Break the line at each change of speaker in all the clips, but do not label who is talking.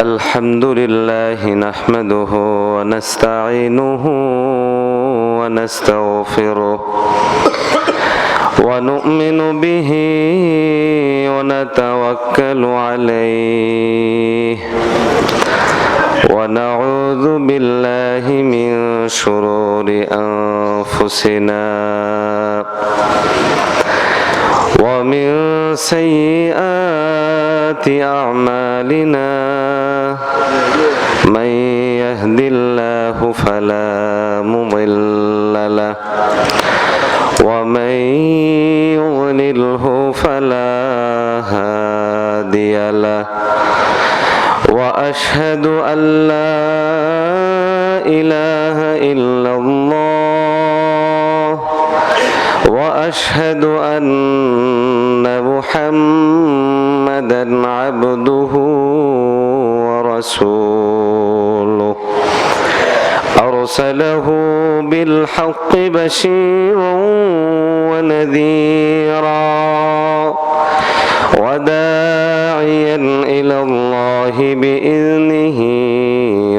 الحمد لله نحمده ونستعينه ونستغفره ونؤمن به ونتوكل عليه ونعوذ بالله من شرور أنفسنا ومن سيئات أعمالنا من يهد الله فلا مضل له ومن يضلله فلا هادي له وأشهد أن لا إله إلا الله وأشهد أن محمدًا عبده ورسوله أرسله بالحق بشيرا ونذيرا وداعيا إلى الله بإذنه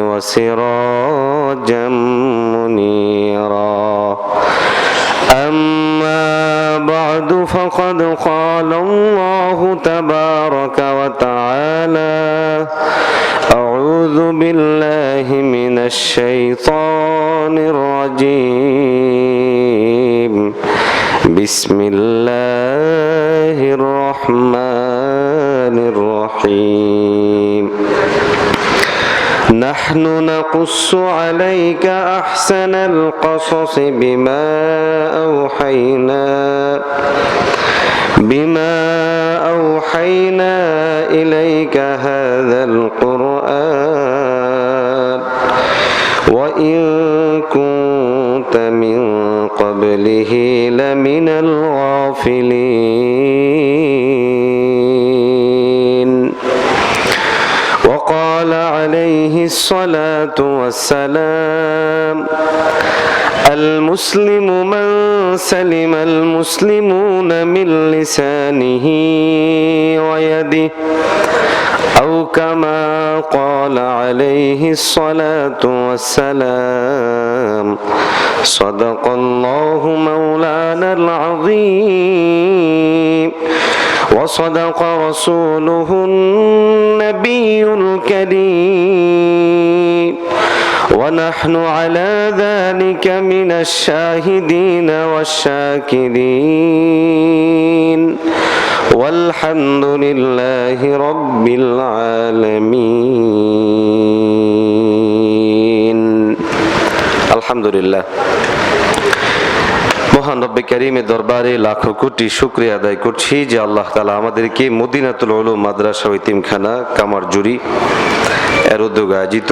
وسراجا منيرا أما بعد فقد قال الله تبارك وتعالى أعوذ بالله من الشيطان الرجيم بسم الله الرحمن الرحيم نحن نقص عليك أحسن القصص بما أوحينا إليك هذا القرآن وإن كنت من قبله لمن الغافلين وقال عليه الصلاة والسلام المسلم من سلم المسلمون من لسانه ويده أو كما قال عليه الصلاة والسلام صدق الله مولانا العظيم وصدق رسوله النبي الكريم ونحن على ذلك من الشاهدين والشاكرين والحمد لله رب العالمين الحمد لله মহান রব্বে কারীমের দরবারে লাখো কোটি শুকরিয়া আদায় করছি যে আল্লাহ তাআলা আমাদেরকে মদিনাতুল উলুম মাদ্রাসা ও ইতিমখানা কামারজুরি এর উদ্যোগে আয়োজিত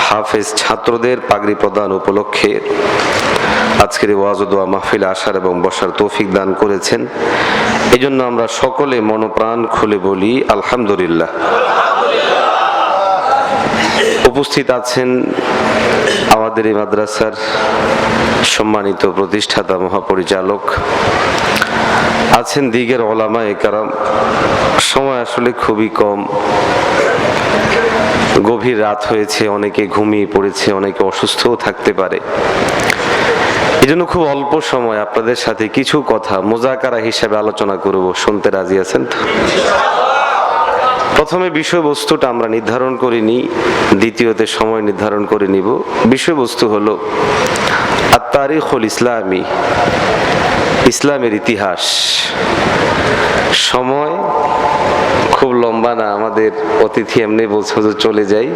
হাফেজ ছাত্রদের পাগড়ি প্রদান উপলক্ষে আজকের ওয়াজ ও দোয়া মাহফিলে আসার এবং বসার তৌফিক দান করেছেন। এজন্য আমরা সকলে মনপ্রাণ খুলে বলি আলহামদুলিল্লাহ। উপস্থিত আছেন আমাদের এই মাদ্রাসার সম্মানিত প্রতিষ্ঠাতা মহাপরিচালক, আছেন দিগের ওলামায়ে কেরাম। সময় আসলে খুবই কম, গভীর রাত হয়েছে, অনেকে ঘুমিয়ে পড়েছে, অনেকে অসুস্থও থাকতে পারে। এজন্য খুব অল্প সময় আপনাদের সাথে কিছু কথা মুযাকারা হিসেবে আলোচনা করব। শুনতে রাজি আছেন তো? প্রথমে বিষয়বস্তুটা আমরা নির্ধারণ করিনি, দ্বিতীয়তে সময় নির্ধারণ করে নিব। বিষয়বস্তু হলো আত-তারিখুল ইসলামী, ইসলামের ইতিহাস। সময় খুব লম্বা না, আমাদের অতিথি এমনি বলছে যে চলে যাই,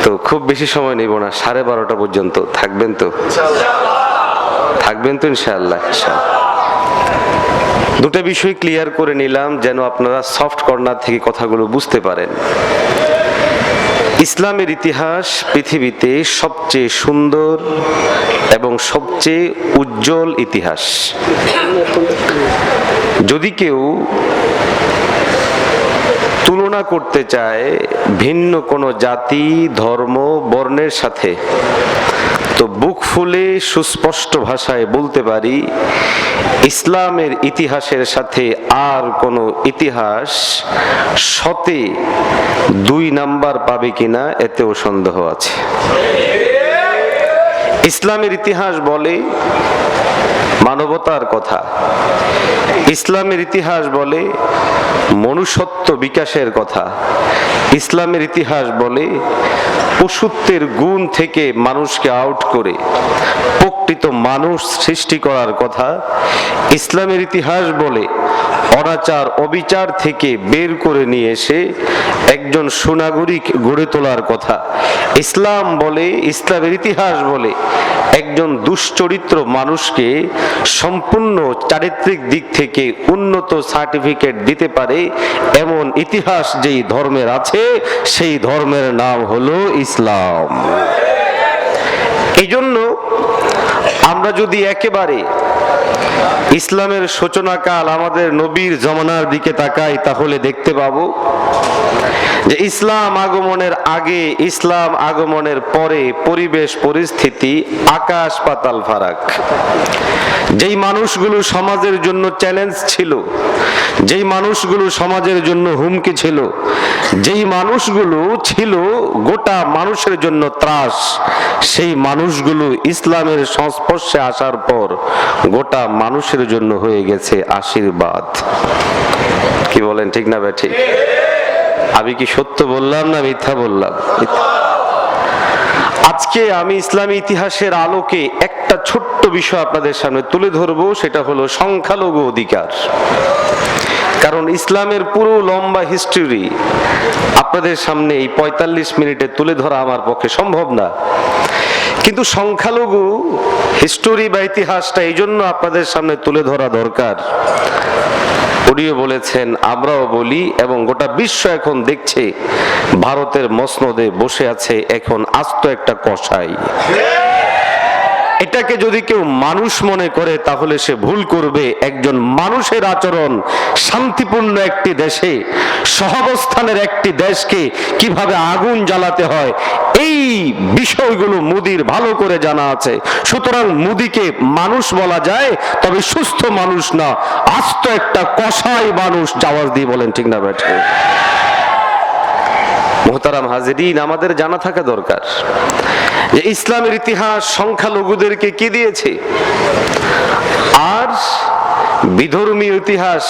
তো খুব বেশি সময় নেব না, 12:30 পর্যন্ত থাকবেন তো? থাকবেন তো ইনশাআল্লাহ। দুটো বিষয় ক্লিয়ার করে নিলাম যেন আপনারা সফট কর্নার থেকে কথাগুলো বুঝতে পারেন। ইসলামের ইতিহাস পৃথিবীতে সবচেয়ে সুন্দর এবং সবচেয়ে উজ্জ্বল ইতিহাস। যদি কেউ তুলনা করতে চায় ভিন্ন কোনো জাতি, ধর্ম, বর্ণের সাথে, তো বুক ফুলে সুস্পষ্ট ভাষায় বলতে পারি, ইসলামের ইতিহাসের সাথে আর কোনো ইতিহাস শতে 2 নাম্বার পাবে কিনা এতেও সন্দেহ আছে। ইসলামের ইতিহাস বলে মানবতার কথা, ইসলামের ইতিহাস বলে মনুষ্যত্ব বিকাশের কথা, ইসলামের ইতিহাস বলে পশুত্বের গুণ থেকে মানুষকে আউট করে প্রকৃত মানুষ সৃষ্টি করার কথা। ইসলামের ইতিহাস বলে অনাচার অবিচার থেকে বের করে নিয়ে এসে একজন সুনাগরিক গড়ে তোলার কথা। ইসলাম বলে, ইসলামের ইতিহাস বলে একজন দুশ্চরিত্র মানুষকে সম্পূর্ণ চারিত্রিক দিক থেকে উন্নত সার্টিফিকেট দিতে পারে এমন ইতিহাস যেই ধর্মের আছে, সেই ধর্মের নাম হলো ইসলাম। এই জন্য আমরা যদি একেবারে ইসলামের সূচনাকাল আমাদের নবীর জমানার দিকে তাকাই, তাহলে দেখতে পাবো যে ইসলাম আগমনের আগে, ইসলাম আগমনের পরে পরিবেশ পরিস্থিতি আকাশ পাতাল ফারাক। যেই মানুষগুলো সমাজের জন্য চ্যালেঞ্জ ছিল, যেই মানুষগুলো সমাজের জন্য হুমকি ছিল, যেই মানুষগুলো ছিল গোটা মানুষের জন্য ত্রাস, সেই মানুষগুলো ইসলামের সংস্পর্শে আসার পর গোটা মানুষের জন্য হয়ে গেছে আশীর্বাদ। কি বলেন, ঠিক না ঠিক? আমি কি সত্য বললাম না মিথ্যা বললাম? আজকে আমি ইসলামী ইতিহাসের আলোকে একটা ছোট্ট বিষয় আপনাদের সামনে তুলে ধরবো, সেটা হলো সংখ্যালঘু অধিকার। কারণ ইসলামের পুরো লম্বা হিস্ট্রি আপনাদের সামনে এই 45 মিনিটে তুলে ধরা আমার পক্ষে সম্ভব না, কিন্তু সংখ্যালঘু হিস্টোরি বা ইতিহাসটা এই জন্য আপনাদের সামনে তুলে ধরা দরকার। উনিও বলেছেন, আমরাও বলি, এবং গোটা বিশ্ব এখন দেখছে ভারতের মসনদে বসে আছে এখন আস্ত একটা কসাই। এটাকে যদি কেউ মানুষ মনে করে তাহলে সে ভুল করবে। একজন মানুষের আচরণ শান্তিপূর্ণ একটি দেশে, সহাবস্থানের একটি দেশকে কিভাবে আগুন জ্বালাতে হয়, এই বিষয়গুলো মোদির ভালো করে জানা আছে। সুতরাং মোদিকে মানুষ বলা যায়, তবে সুস্থ মানুষ না, আস্ত একটা কসাই মানুষ। আওয়াজ দিয়ে বলেন ঠিক না ব্যাঠে? মুহতারাম হাজিরিন, আমাদের জানা থাকা দরকার যে ইসলামের ইতিহাস সংখ্যালঘুদেরকে কি দিয়েছে, আর বিধর্মীয় ইতিহাস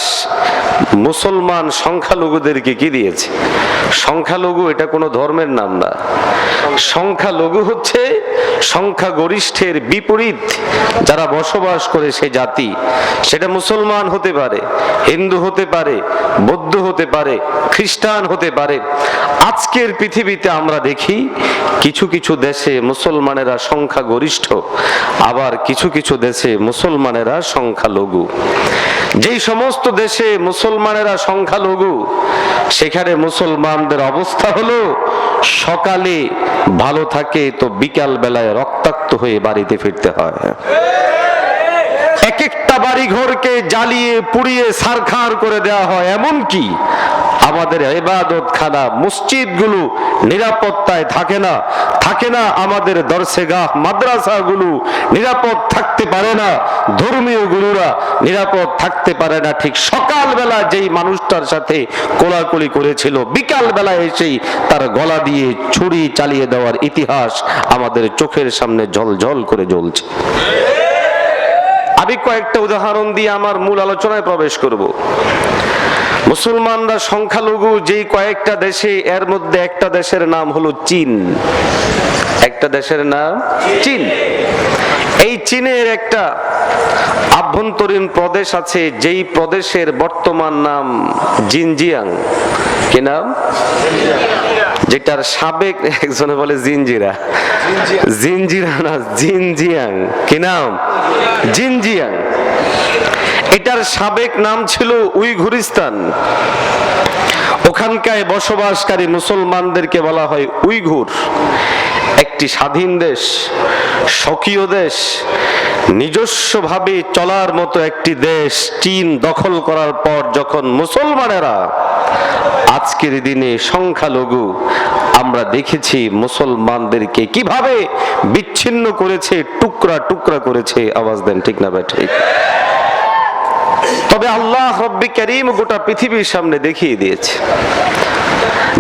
মুসলমান সংখ্যালঘুদেরকে কি দিয়েছে। সংখ্যালঘু এটা কোনো ধর্মের নাম না। সংখ্যালঘু হচ্ছে সংখ্যাগরিষ্ঠের বিপরীত যারা বসবাস করে সে জাতি। সেটা মুসলমান হতে পারে, হিন্দু হতে পারে, বৌদ্ধ হতে পারে, খ্রিস্টান হতে পারে। আজকের পৃথিবীতে আমরা দেখি কিছু কিছু দেশে মুসলমানেরা সংখ্যাগরিষ্ঠ, আবার কিছু কিছু দেশে মুসলমানেরা সংখ্যালঘু। যেই সমস্ত দেশে মুসলমানেরা সংখ্যালঘু, সেখানে মুসলমানদের অবস্থা হলো সকালে ভালো থাকে তো বিকাল বেলায় রক্তাক্ত হয়ে বাড়িতে ফিরতে হয়। এক একটা বাড়ি ঘরকে জ্বালিয়ে পুড়িয়ে ছারখার করে দেওয়া হয়। এমনকি আমাদের ইবাদত খানা মসজিদগুলো নিরাপত্তায় থাকে না, থাকে না আমাদের দরসেগাহ মাদ্রাসাগুলো নিরাপদ থাকতে পারে না, ধর্মীয় গুরুরা নিরাপদ থাকতে পারে না। ঠিক সকালবেলা যেই মানুষটার সাথে কোলাকুলি করেছিল, বিকাল বেলা এসেই তার গলা দিয়ে ছুরি চালিয়ে দেওয়ার ইতিহাস আমাদের চোখের সামনে ঝলঝল করে জ্বলছে। আমি কয়েকটা উদাহরণ দিয়ে আমার মূল আলোচনায় প্রবেশ করব। মুসলমানরা সংখ্যালঘু যেই কয়েকটা দেশে, এর মধ্যে একটা দেশের নাম হলো চীন। একটা দেশের নাম চীন। এই চীনের একটা আভ্যন্তরীণ প্রদেশ আছে, যেই প্রদেশের বর্তমান নাম জিনজিয়াং। কি নাম? যেটার সাবেক, একজনে বলে জিনজিরা, জিনজিরা না, জিনজিয়াং। কি নাম? জিনজিয়াং। এটার সাবেক নাম ছিল উইঘুরিস্তান। ওখানকার বসবাসকারী মুসলমানদেরকে বলা হয় উইঘুর। একটি স্বাধীন দেশ, স্বকীয় দেশ, নিজস্বভাবে চলার মতো একটি দেশ চীন দখল করার পর যখন মুসলমানেরা আজকের দিনে সংখ্যালঘু আমরা দেখেছি মুসলমানদেরকে কিভাবে বিচ্ছিন্ন করেছে, টুকরা টুকরা করেছে। আওয়াজ দেন ঠিক না ভাই? ঠিক। তবে আল্লাহ রব্বি কারীম গোটা পৃথিবীর সামনে দেখিয়ে দিয়েছে,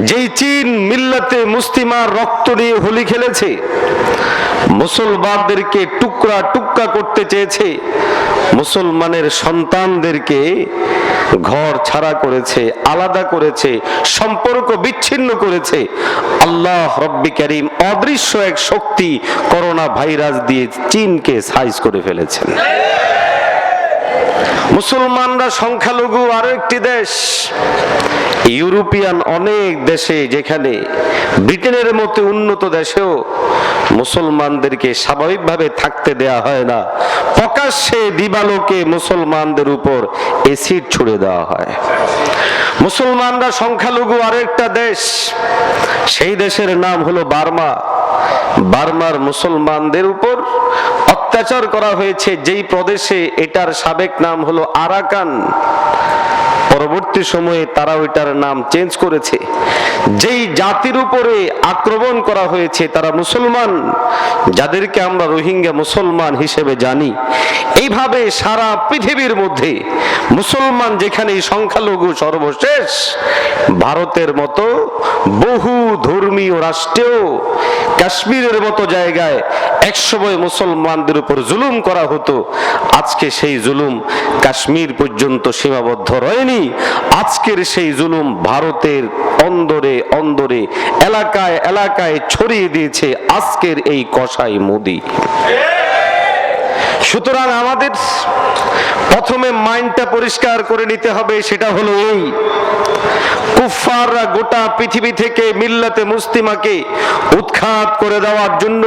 যেই চীন মিল্লাতে মুসলিমার রক্ত নিয়ে হোলি খেলেছে, মুসলমানদেরকে টুকরা টুকরা করতে চেয়েছে, মুসলমানের সন্তানদেরকে ঘর ছাড়া করেছে, আলাদা করেছে, সম্পর্ক বিচ্ছিন্ন করেছে, আল্লাহ রব্বি কারীম অদৃশ্য এক শক্তি করোনা ভাইরাস দিয়ে চীনকে সাইজ করে ফেলেছেন। মুসলমানরা সংখ্যালঘু আরো একটি দেশ, ইউরোপিয়ান অনেক দেশে, যেখানে ব্রিটেনের মতো উন্নত দেশেও মুসলমানদেরকে স্বাভাবিকভাবে থাকতে দেয়া হয় না, প্রকাশ্যে দিবালোকে মুসলমানদের উপর এসিড ছুড়ে দেওয়া হয়। মুসলমানরা সংখ্যালঘু আরো একটা দেশ, সেই দেশের নাম হলো বার্মা। বার্মার মুসলমানদের উপর অত্যাচার করা হয়েছে, যেই প্রদেশে এটার সাবেক নাম হলো আরাকান। পরবর্তী সময়ে তারা ওইটার নাম চেঞ্জ করেছে। যেই জাতির উপরে আক্রমণ করা হয়েছে তারা মুসলমান, যাদেরকে আমরা রোহিঙ্গা মুসলমান হিসেবে জানি। এইভাবে সারা পৃথিবীর মধ্যে মুসলমান যেখানে সংখ্যালঘু সর্বশেষ, ভারতের মতো বহু ধর্মীয় রাষ্ট্রেও কাশ্মীরের মতো জায়গায় একসময় মুসলমানদের উপর জুলুম করা হতো। আজকে সেই জুলুম কাশ্মীর পর্যন্ত সীমাবদ্ধ রয়নি, আজকের সেই জুলুম ভারতের অন্দরে অন্দরে এলাকায় এলাকায় ছড়িয়ে দিয়েছে আজকের এই কসাই মোদি। সুতরাং আমাদের প্রথমে মাইন্ডটা পরিষ্কার করে নিতে হবে, সেটা হলো এই, কুফফাররা গোটা পৃথিবী থেকে মিল্লাতে মুসলিমাকে উৎখাত করে দেওয়ার জন্য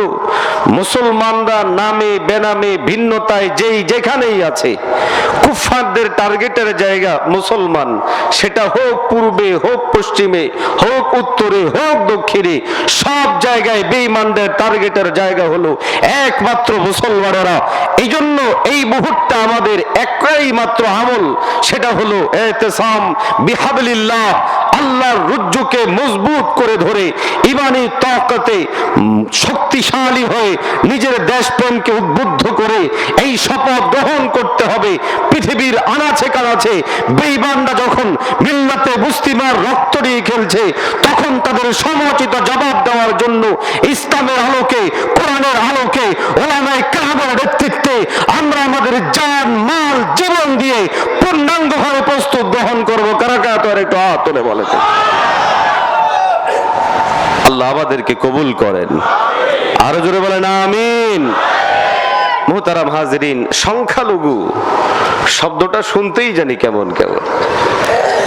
মুসলমানরা নামে বেনামে ভিন্নতায় যেই যেখানেই আছে, কুফফারদের টার্গেটের জায়গা মুসলমান, সেটা হোক পূর্বে, হোক পশ্চিমে, হোক উত্তরে, হোক দক্ষিণে, সব জায়গায় বেঈমানদের টার্গেটের জায়গা হলো একমাত্র মুসলমানেরা। এই জন্য এই মুহূর্তে আমাদের একটাই মাত্র আমল, সেটা হলো ইতিসাম বিহাবলিল্লাহ, আল্লাহর রজ্জুকে মজবুত করে ধরে ঈমানি তাকতে শক্তিশালী হয়ে নিজের দেশপ্রেমকে উদ্বুদ্ধ করে এই শপথ গ্রহণ করতে হবে, পৃথিবীর আনাচে কানাচে বেঈমানরা যখন মিল্লাতে মুসলিমার রক্ত নিয়ে খেলছে, তখন তাদের সমুচিত জবাব দেওয়ার জন্য ইসলামের আলোকে, কোরআনের আলোকে, উলামায়ে কেরামের নেতৃত্বে আমরা আমাদের জান মাল জীবন দিয়ে পূর্ণাঙ্গভাবে প্রস্তুত গ্রহণ করবো। কারা কারা তো একটু হাত তুলে বলে। আল্লাহ আমাদেরকে কবুল করেন, আরো জোরে বলেন আমিন। মুহতারাম হাজিরিন, সংখ্যালঘু শব্দটা শুনতেই জানি কেমন কেমন,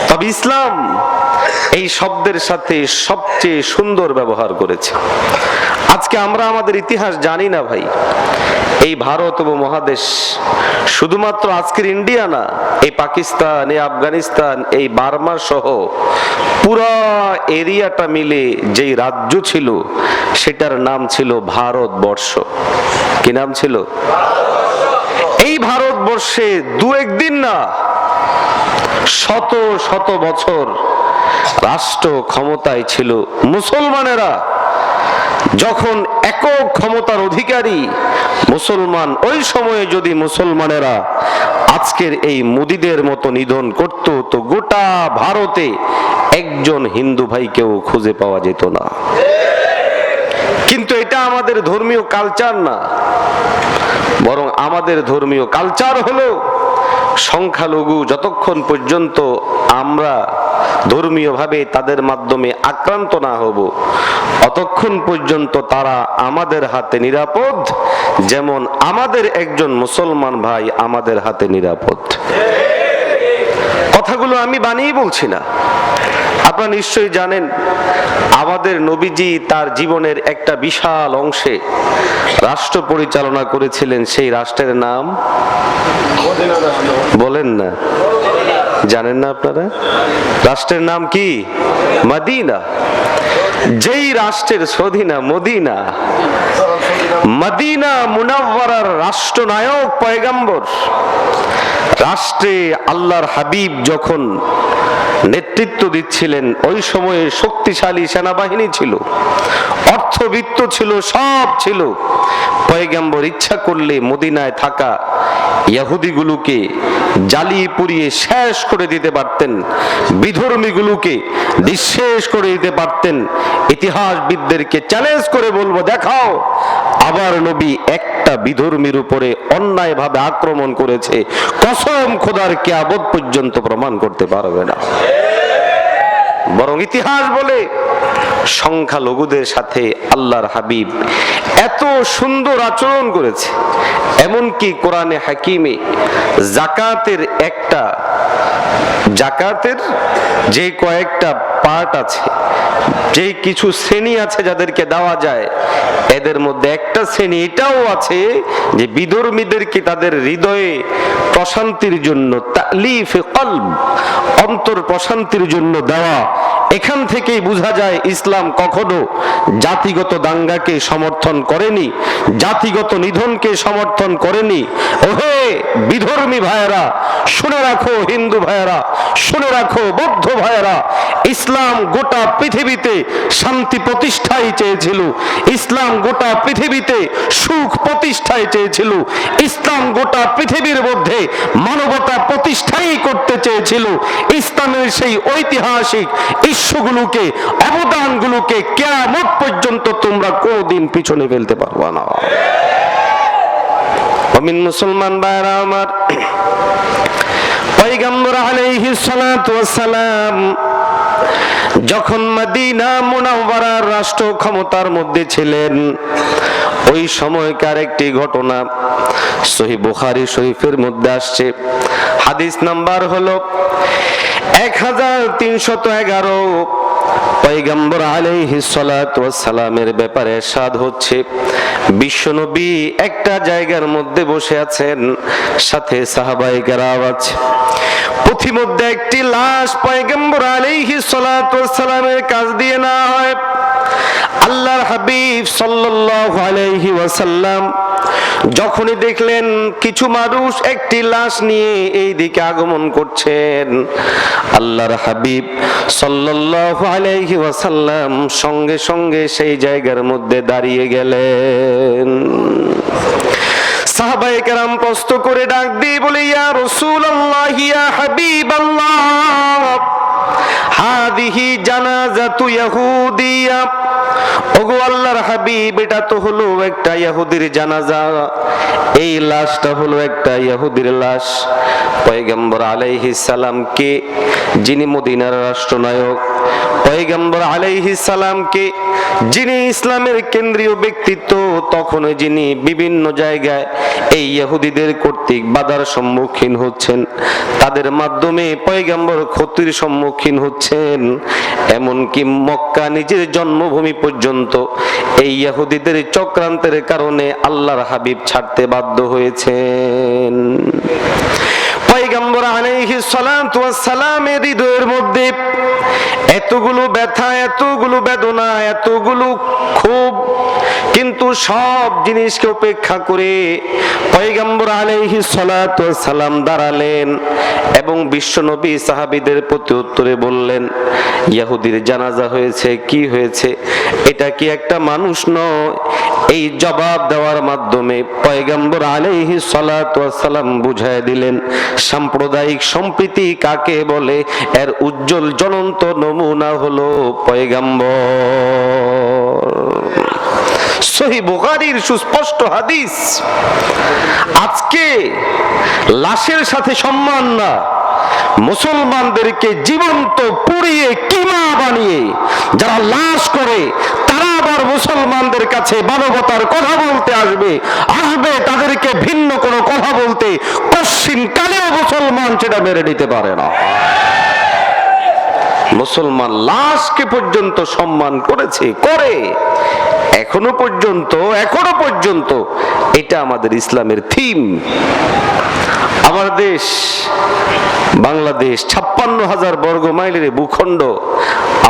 তবে ইসলাম এই শব্দের সাথে সবচেয়ে সুন্দর ব্যবহার করেছে। আজকে আমরা আমাদের ইতিহাস জানি না ভাই। এই ভারত উপমহাদেশ শুধুমাত্র আজকের ইন্ডিয়া না, এই পাকিস্তান, এই আফগানিস্তান, এই বার্মা সহ পুরা এরিয়াটা মিলে যেই রাজ্য ছিল সেটার নাম ছিল ভারতবর্ষ। কি নাম ছিল? এই ভারতবর্ষে দু একদিন না, শত শত বছর রাষ্ট্র ক্ষমতায় ছিল মুসলমানেরা। যখন একক ক্ষমতার অধিকারী মুসলমান, ওই সময়ে যদি মুসলমানেরা আজকের এই মুদিদের মতো নিধন করত, তো গোটা ভারতে একজন হিন্দু ভাইকেও খুঁজে পাওয়া যেত না। কিন্তু এটা আমাদের ধর্মীয় কালচার না, বরং আমাদের ধর্মীয় কালচার হলো সংখ্যালঘু যতক্ষণ পর্যন্ত আমরা ধর্মীয়ভাবে তাদের মাধ্যমে আক্রান্ত না হব, অতক্ষণ পর্যন্ত তারা আমাদের হাতে নিরাপদ, যেমন আমাদের একজন মুসলমান ভাই আমাদের হাতে নিরাপদ। কথাগুলো আমি বানিয়ে বলছি না, আপনারা নিশ্চয়ই জানেন আমাদের নবীজি তার জীবনের একটা বিশাল অংশে রাষ্ট্র পরিচালনা করেছিলেন। সেই রাষ্ট্রের নাম বলেন না, জানেন না আপনারা? রাষ্ট্রের নাম কি? মদিনা। যেই রাষ্ট্রের সদিনা মদিনা, মদিনা মুনাওয়ারার রাষ্ট্রনায়ক পয়গম্বর, রাষ্ট্রে আল্লাহর হাবিব যখন নেতৃত্ব দিচ্ছিলেন, ওই সময়ে শক্তিশালী সেনাবাহিনী ছিল, অর্থবিত্ত ছিল, সব ছিল। পয়গম্বর ইচ্ছা করলে মদিনায় থাকা ইহুদিগুলোকে জ্বালিয়ে পুড়িয়ে শেষ করে দিতে পারতেন, বিধর্মীগুলোকে নিঃশেষ করে দিতে পারতেন। ইতিহাসবিদদেরকে চ্যালেঞ্জ করে বলবো, দেখাও আবার নবী একটা বিধর্মীর উপরে অন্যায়ভাবে আক্রমণ করেছে, কসম খোদার কিয়ামত পর্যন্ত প্রমাণ করতে পারবে না। বরং ইতিহাস বলে সংখ্যালঘুদের সাথে আল্লাহর হাবিব এত সুন্দর আচরণ করেছে, এমনকি কোরআনে হাকিমে জাকাতের যে কয়েকটা পার্ট আছে, যে কিছু শ্রেণী আছে যাদেরকে দেওয়া যায়, এদের মধ্যে একটা শ্রেণী এটাও আছে যে বিধর্মীদেরকে তাদের হৃদয়ে প্রশান্তির জন্য, তালিফে কলব, অন্তর প্রশান্তির জন্য দেওয়া। এখান থেকেই বোঝা যায় ইসলাম কখনো জাতিগত দাঙ্গাকে সমর্থন করেনি, জাতিগত নিধনকে সমর্থন করেনি। ওহে বিধর্মী ভাইয়েরা শুনে রাখো, হিন্দু ভাইয়েরা শুনে রাখো, বৌদ্ধ ভাইয়েরা, ইসলাম গোটা পৃথিবীতে শান্তি প্রতিষ্ঠাই চেয়েছিল, ইসলাম গোটা পৃথিবীতে সুখ প্রতিষ্ঠাই চেয়েছিল, ইসলাম গোটা পৃথিবীর মধ্যে মানবতা প্রতিষ্ঠাই করতে চেয়েছিল। ইসলামের সেই ঐতিহাসিক ইস্যুগুলোকে, অবদানগুলোকে কিয়ামত পর্যন্ত তোমরা কোনদিন পিছনে ফেলতে পারবে না। মুমিন মুসলমান ভাইরা আমার, পয়গম্বর আলাইহিস সালাতু ওয়াস সালাম যখন মদিনা মুনাওয়ারার রাষ্ট্র ক্ষমতার মধ্যে ছিলেন, ওই সময়কার একটি ঘটনা সহিহ বুখারী শরীফের মধ্যে আসছে। হাদিস নাম্বার হলো 1311। পয়গম্বর আলাইহিস সালাতু ওয়াস সালামের ব্যাপারে ইরশাদ হচ্ছে, বিশ্বনবী একটা জায়গার মধ্যে বসে আছেন, সাথে সাহাবায়ে কেরাম আছে। পথিমধ্যে একটি লাশ পয়গম্বর আলাইহিস সালাতু ওয়াস সালামের কাছ দিয়ে না হয়। আল্লাহর হাবিব সাল্লাল্লাহু আলাইহি ওয়াসাল্লাম যখনই দেখলেন কিছু মানুষ একটি লাশ নিয়ে এই দিকে আগমন করছেন, আল্লাহর হাবিব সাল্লাল্লাহু আলাইহি ওয়াসাল্লাম সঙ্গে সঙ্গে সেই জায়গার মধ্যে দাঁড়িয়ে গেলেন। সাহাবায়ে কেরাম প্রস্ত করে ডাক দিয়ে বলে, ইয়া রাসূলুল্লাহ, ইয়া হাবিবাল্লাহ, হাদিহি জানাজাতু ইহুদিয়া। ওগো আল্লাহর হাবিব, এটা তো হলো একটা ইহুদির জানাজা, এই লাশটা হলো একটা ইহুদির লাশ। পয়গম্বর আলাইহিস সালামকে, যিনি মদিনার রাষ্ট্রনায়ক, পয়গম্বর আলাইহিস সালামকে যিনি ইসলামের কেন্দ্রীয় ব্যক্তিত্ব, তখন যিনি বিভিন্ন জায়গায় এই ইহুদিদের কর্তৃক বাধার সম্মুখীন হচ্ছেন, তাদের মাধ্যমে পয়গম্বর ক্ষতির সম্মুখীন হচ্ছেন, এমনকি মক্কা নিজের জন্মভূমি পর্যন্ত এই ইহুদিদের চক্রান্তের কারণে আল্লাহর হাবিব ছাড়তে বাধ্য হয়েছেন। পয়গম্বর আলাইহিস সালাতু ওয়াস সালামের হৃদয়ের মধ্যে এতগুলো ব্যথা, এতগুলো বেদনা, এতগুলো ক্ষোভ, কিন্তু সব জিনিসকে উপেক্ষা করে পয়গম্বর আলাইহিস সালাতু ওয়াস সালাম দাঁড়ালেন এবং বিশ্বনবী সাহাবীদের প্রতি উত্তরে বললেন, ইহুদির জানাজা হয়েছে, কি হয়েছে? এটা কি একটা মানুষ নয়? এই জবাব দেওয়ার মাধ্যমে পয়গম্বর আলাইহিস সালাতু ওয়াস সালাম বুঝায় দিলেন সাম্প্রদায়িক সম্প্রীতি কাকে বলে। এর উজ্জ্বল জ্বলন্ত নমুনা হলো পয়গম্বর। সহিহ বুখারীর সুস্পষ্ট হাদিস। আজকে লাশের সাথে সম্মান না, মুসলমানদেরকে জীবন্ত পুড়িয়ে কিমা বানিয়ে যারা লাশ করে, তারা আবার মুসলমানদের কাছে মানবতার কথা বলতে আসবে, তাদেরকে ভিন্ন কোনো কথা বলতে কশ্চিন কালেও মুসলমান সেটা মেনে নিতে পারে না। মুসলমান লাশকে পর্যন্ত সম্মান করেছে, করে। এখনো পর্যন্ত এটা আমাদের ইসলামের থিম। আমার দেশ বাংলাদেশ 56,000 বর্গ মাইলের ভূখণ্ড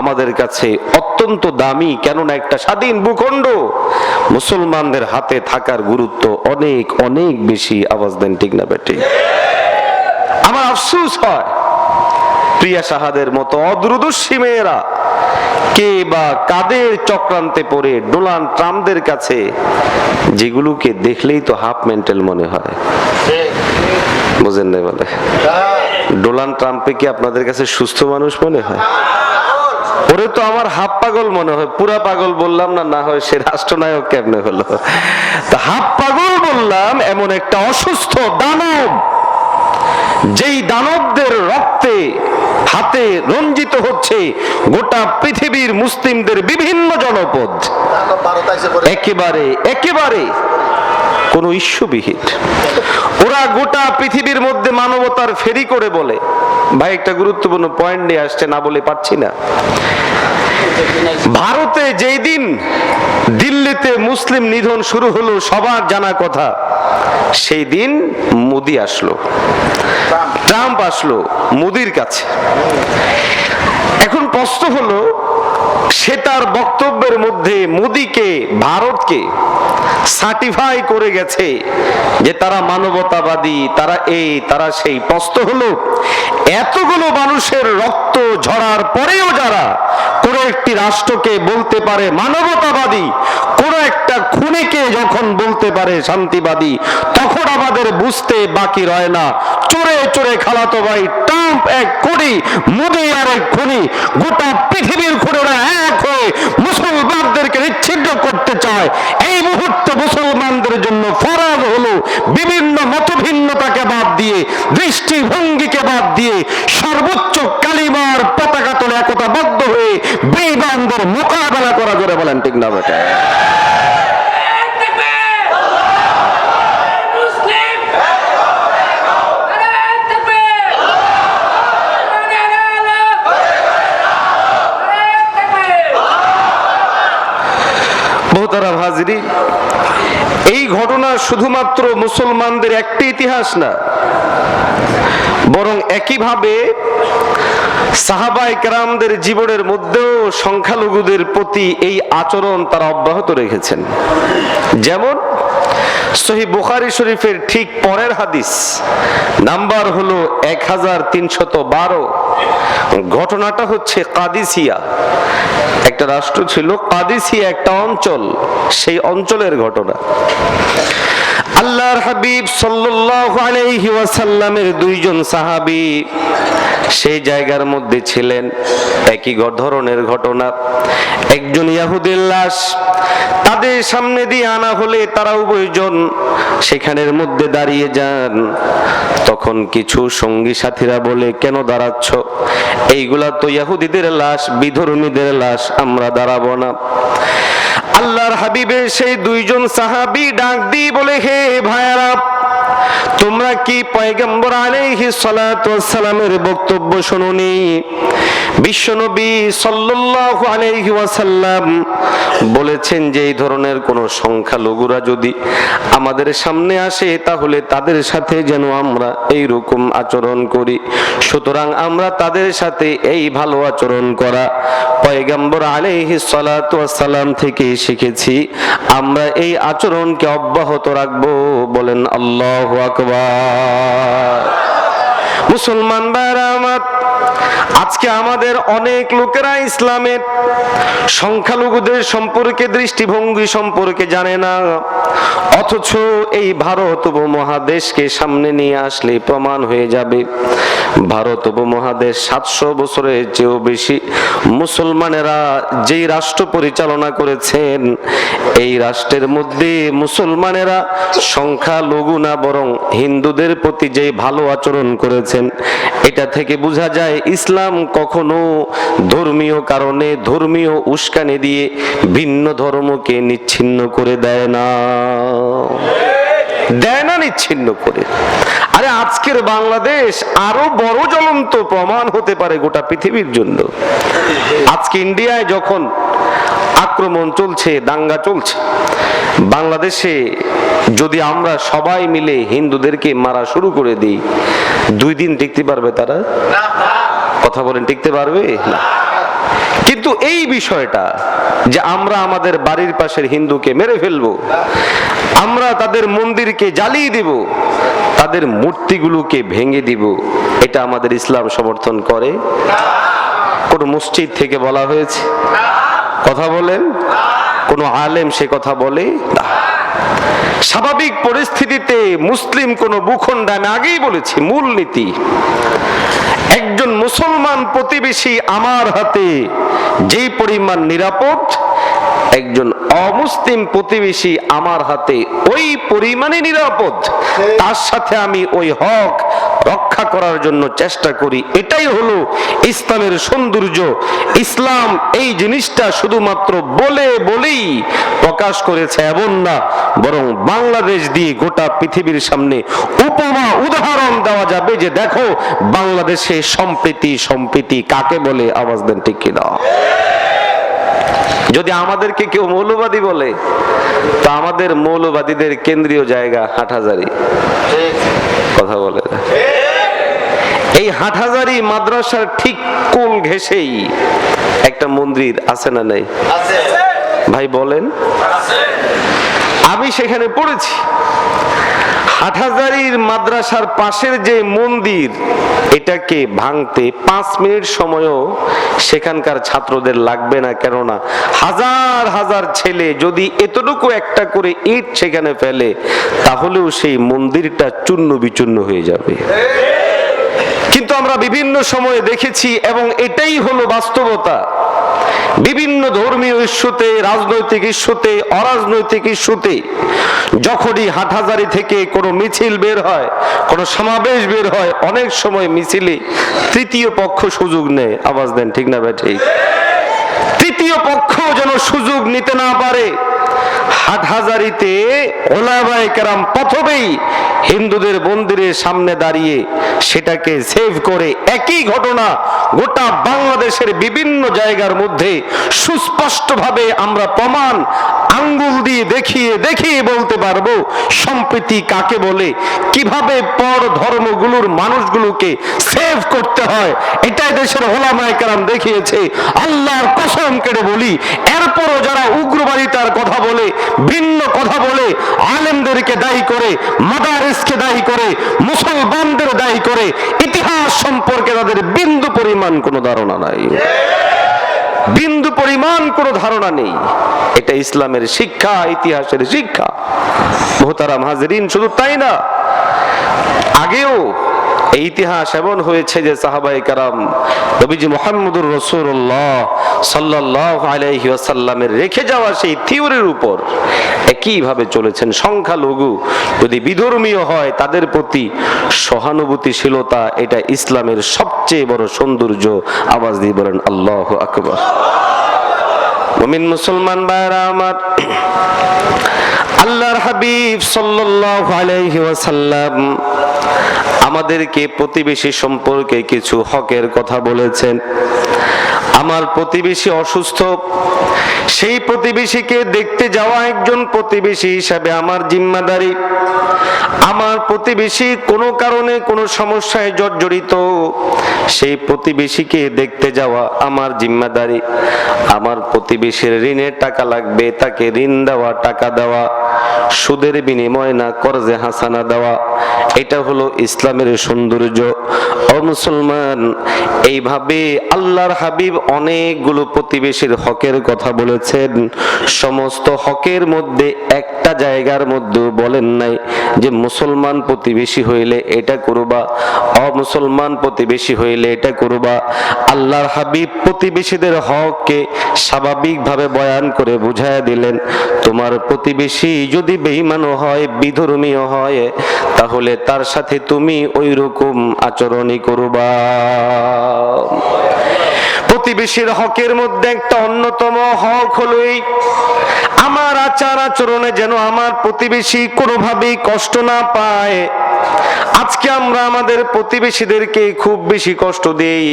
আমাদের কাছে অত্যন্ত দামি, কেননা একটা স্বাধীন ভূখণ্ড। মুসলমানদের হাতে থাকার গুরুত্ব অনেক অনেক বেশি। আওয়াজ দেন ঠিক না বেঠিক? আমার আফসোস হয় প্রিয়া সাহাদের মতো অদূরদর্শী মেয়েরা কে বা কাদের চক্রান্তে পড়ে ডোনাল্ড ট্রাম্পদের কাছে, যেগুলোকে দেখলেই তো হাফ মেন্টাল মনে হয়। বুঝেন না? বলে ডোনাল্ড ট্রাম্পে কি আপনাদের কাছে সুস্থ মানুষ মনে হয়? ওরে তো আমার হাফ পাগল মনে হয়। পুরা পাগল বললাম না, না হয় সে রাষ্ট্রনায়ক কেমনে হলো? তা হাফ পাগল বললাম এমন একটা অসুস্থ দানব, যেই দানবদের রক্তে হাতে রঞ্জিত হচ্ছে গোটা পৃথিবীর মুসলিমদের বিভিন্ন জনপদ, একেবারে কোন ইস্যুবিহীন। ওরা গোটা পৃথিবীর মধ্যে মানবতার ফেরি করে বলে। ভাই একটা গুরুত্বপূর্ণ পয়েন্ট নিয়ে আসছে, না বলে পারছি না। ভারতে যেই দিন দিল্লিতে মুসলিম নিধন শুরু হলো, সবার জানা কথা, সেই দিন মোদি আসলো, ট্রাম্প আসলো মোদির কাছে। এখন প্রশ্ন হলো, সে তার বক্তব্যের মধ্যে মোদিকে, ভারতকে সার্টিফাই করে গেছে যে তারা মানবতাবাদী, তারা এই তারা সেই। প্রশ্ন হলো, এতগুলো মানুষের রক্ত ঝরার পরেও যারা কোন একটি রাষ্ট্রকে বলতে পারে মানবতাবাদী, কোন একটা খুনিকে যখন বলতে পারে শান্তিবাদী, তখন আমাদের বুঝতে বাকি রয় না, চোরে চোরে খালাতো ভাই ট্রাম্প এক খুনি, মোদি আর এক খুনি। গোটা পৃথিবীর খুনিরা এক হয়ে মুসলমানদেরকে নিচ্ছিন্ন করতে চায়। এই মুহূর্তে মুসলমানদের জন্য ফরজ হলো বিভিন্ন মতভিন্নতাকে বাদ দিয়ে, দৃষ্টিভঙ্গিকে বাদ দিয়ে সর্বোচ্চ কালিমার পতাকা তোলে একতাবদ্ধ হয়ে বেঈমানদের মোকাবেলা করা। জোরে বলেন ঠিক না বেটা? মোহতারাম হাজিরিন, এই ঘটনা শুধুমাত্র মুসলমানদের একটি ইতিহাস না, বরং একইভাবে সাহাবায়ে কেরামদের জীবনের মধ্যেও সংখ্যালঘুদের প্রতি এই আচরণ তারা অব্যাহত রেখেছেন। যেমন সহিহ বুখারী শরীফের ঠিক পরের হাদিস, নাম্বার হলো 1312। ঘটনাটা হচ্ছে কাদিসিয়া, একটা রাষ্ট্র ছিল কাদিসিয়া, একটা অঞ্চল, সেই অঞ্চলের ঘটনা। আল্লাহর হাবিব সাল্লাল্লাহু আলাইহি ওয়াসাল্লামের দুইজন সাহাবী সেই জায়গার মধ্যে ছিলেন। একই ধরনের ঘটনা, একজন ইহুদির লাশ তাদের সামনে দিয়ে আনা হলে তারা উভয়জন সেখানের মধ্যে দাঁড়িয়ে যান। তখন কিছু সঙ্গী সাথীরা বলে, কেন দাঁড়াচ্ছ? এইগুলা তো ইহুদিদের লাশ, বিধর্মীদের লাশ, আমরা দাঁড়াবো না। আল্লাহর হাবিবের সেই দুইজন সাহাবী ডাক দিয়ে বলে, হে ভাইয়ারা, তোমরা কি পয়গম্বর আলাইহিস সালাতু ওয়াস সালামের বক্তব্য শুনোনি? বিশ্বনবী সাল্লাল্লাহু আলাইহি ওয়াসাল্লাম বলেছেন যে এই ধরনের কোন সংখ্যালঘুরা যদি আমাদের সামনে আসে, তাহলে তাদের সাথে যেন আমরা এই রকম আচরণ করি। সুতরাং আমরা তাদের সাথে এই ভালো আচরণ করা পয়গম্বর আলাইহিস সালাতু ওয়াস সালাম থেকে শিখেছি। আমরা এই আচরণকে অব্যাহত রাখবো। বলেন আল্লাহু আকবার। মুসলমান ভাইরা আমার, আজকে আমাদের অনেক লোকেরা ইসলামের সংখ্যালঘুদের সম্পর্কে, দৃষ্টিভঙ্গি সম্পর্কে জানে না, অথচ এই ভারত উপমহাদেশকে সামনে নিয়ে আসলে প্রমাণ হয়ে যাবে ভারত উপমহাদেশ 700 বছরের চেয়েও বেশি মুসলমানেরা যেই রাষ্ট্র পরিচালনা করেছেন, এই রাষ্ট্রের মধ্যে মুসলমানেরা সংখ্যালঘু না, বরং হিন্দুদের প্রতি যে ভালো আচরণ করেছেন, এটা থেকে বোঝা যায় ইসলাম কখনো ধর্মীয় কারণে, ধর্মীয় উস্কানি দিয়ে ভিন্ন ধর্মকে নিচ্ছিন্ন করে দেয় না, নিচ্ছিন্ন করে। আরে আজকের বাংলাদেশ আরো বড় জ্বলন্ত প্রমাণ হতে পারে গোটা পৃথিবীর জন্য। আজকে ইন্ডিয়ায় যখন আক্রমণ চলছে, দাঙ্গা চলছে। বাংলাদেশে যদি আমরা সবাই মিলে হিন্দুদেরকে মারা শুরু করে দিই, 2 দিন টিকতে পারবে তারা? কথা বলেন, টিকতে পারবে না। কিন্তু এই বিষয়টা যে আমরা আমাদের বাড়ির পাশের হিন্দুকে মেরে ফেলবো, আমরা তাদের মন্দিরকে জ্বালিয়ে দিব, তাদের মূর্তিগুলোকে ভেঙে দিব, এটা আমাদের ইসলাম সমর্থন করে? কোন মসজিদ থেকে বলা হয়েছে? কথা বলেন, কোন আলেম সে কথা বলে না। স্বাভাবিক পরিস্থিতিতে মুসলিম কোন ভূখণ্ড, আমি আগেই বলেছি মূলনীতি, একজন মুসলমান প্রতিবেশী আমার হাতে যেই পরিমাণ নিরাপদ, একজন অমুসলিম প্রতিবেশী আমার হাতে ওই পরিমাণে নিরাপদ। তার সাথে আমি ওই হক রক্ষা করার জন্য চেষ্টা করি। এটাই হলো ইসলামের সৌন্দর্য। ইসলাম এই জিনিসটা শুধুমাত্র বলে বলেই প্রকাশ করেছে এমন না, বরং বাংলাদেশ দিয়ে গোটা পৃথিবীর সামনে উপমা উদাহরণ দেওয়া যাবে যে দেখো বাংলাদেশে সম্প্রীতি কাকে বলে। আওয়াজ দেন ঠিক কিনা? যদি আমাদেরকে কেউ মৌলবাদী বলে, তো আমাদের মৌলবাদীদের কেন্দ্রীয় জায়গা হাটহাজারী। কথা বলে, এই হাটহাজারী মাদ্রাসার ঠিক কোল ঘেঁষেই একটা মন্দির আছে না নাই? ভাই বলেন, আমি সেখানে পড়েছি। হাটহাজারীর মাদ্রাসার পাশের যে মন্দির, এটাকে ভাঙতে 5 মিনিট সময়ও সেখানকার ছাত্রদের লাগবে না। কেননা হাজার হাজার ছেলে যদি এতটুকু একটা করে ইট সেখানে ফেলে, তাহলেও সেই মন্দিরটা চূর্ণ বিচূর্ণ হয়ে যাবে। কিন্তু আমরা বিভিন্ন সময়ে দেখেছি, এবং এটাই হলো বাস্তবতা, বিভিন্ন ধর্মীয় ইস্যুতে, রাজনৈতিক ইস্যুতে, অরাজনৈতিক ইস্যুতে যখনই হাটহাজারী থেকে কোনো মিছিল বের হয়, কোনো সমাবেশ বের হয়, অনেক সময় মিছিলে তৃতীয় পক্ষ সুযোগ নেয়। আওয়াজ দেন ঠিক না ভাই? ঠিক। তৃতীয় পক্ষ যেন সুযোগ নিতে না পারে। হাটহাজারীতে ওলামায়ে কেরাম প্রথমেই হিন্দুদের মন্দিরের সামনে দাঁড়িয়ে সেটাকে সেভ করে, একই ঘটনা গোটা বাংলাদেশের বিভিন্ন জায়গার মধ্যে সুস্পষ্টভাবে আমরা প্রমাণ আঙ্গুল দিয়ে দেখিয়ে বলতে পারবো সম্প্রীতি কাকে বলে, কিভাবে পর ধর্মগুলোর মানুষগুলোকে সেভ করতে হয়। এটাই দেশের ওলামায়ে কেরাম দেখিয়েছে। আল্লাহর কসম কেটে বলি, এরপরও যারা উগ্রবাদিতার কথা বলে, ভিন্ন কথা বলে, আলেমদেরকে দায়ী করে, মাদারিসকে দায়ী করে, মুসলমানদের দায়ী করে, ইতিহাস সম্পর্কে তাদের বিন্দু পরিমাণ কোনো ধারণা নাই, বিন্দু পরিমাণ কোনো ধারণা নেই। এটা ইসলামের শিক্ষা, ইতিহাসের শিক্ষা। মুহতারাম হাজিরিন, শুধু তাই না, আগেও এই ইতিহাস এমন হয়েছে যে সাহাবায়ে কেরাম নবীজি মুহাম্মদুর রাসূলুল্লাহ সাল্লাল্লাহু আলাইহি ওয়াসাল্লামের রেখে যাওয়া সেই থিওরির উপর একইভাবে চলেছেন। সংখ্যালঘু যদি বিধর্মীয় হয়, তাদের প্রতি সহানুভূতিশীলতা, এটা ইসলামের সবচেয়ে বড় সৌন্দর্য। আওয়াজ দিয়ে বলেন আল্লাহু আকবার। মুমিন মুসলমান ভাইরা আমার, আল্লাহর হাবিব সাল্লাল্লাহু আলাইহি ওয়াসাল্লাম আমাদেরকে প্রতিবেশী সম্পর্কে কিছু হকের কথা বলেছেন। আমার প্রতিবেশী অসুস্থ, সেই প্রতিবেশীকে দেখতে যাওয়া একজন প্রতিবেশী হিসাবে আমার জিম্মাদারি। আমার প্রতিবেশী কোনো কারণে কোনো সমস্যায় জর্জরিত, সেই প্রতিবেশীকে দেখতে যাওয়া আমার জিম্মাদারি। আমার প্রতিবেশীর ঋণের টাকা লাগবে, তাকে ঋণ দেওয়া, টাকা দেওয়া, সুদের বিনিময়ে না কর্জে হাসানা দেওয়া, এটা হলো ইসলামের সৌন্দর্য। ও মুসলমান, এইভাবে আল্লাহর হাবিব অনেকগুলো প্রতিবেশীর হকের কথা বলেছেন। সমস্ত হকের মধ্যে একটা জায়গার মধ্যে বলেন নাই যে মুসলমান প্রতিবেশী হইলে এটা করবা, অমুসলমান প্রতিবেশী হইলে এটা করবা। আল্লাহর হাবিব প্রতিবেশীদের হককে স্বাভাবিকভাবে বয়ান করে বুঝায়া দিলেন, তোমার প্রতিবেশী যদি বেঈমান হয়, বিধর্মীয় হয়, তাহলে তার সাথে তুমি ওই রকম আচরণই করবা। প্রতিবেশীর হকের মধ্যে একটা অন্যতম হক হলো এই, আমার আচার আচরণে যেন আমার প্রতিবেশী কোনোভাবেই কষ্ট না পায়, আজকে আমরা আমাদের প্রতিবেশীদেরকে খুব বেশি কষ্ট দেই।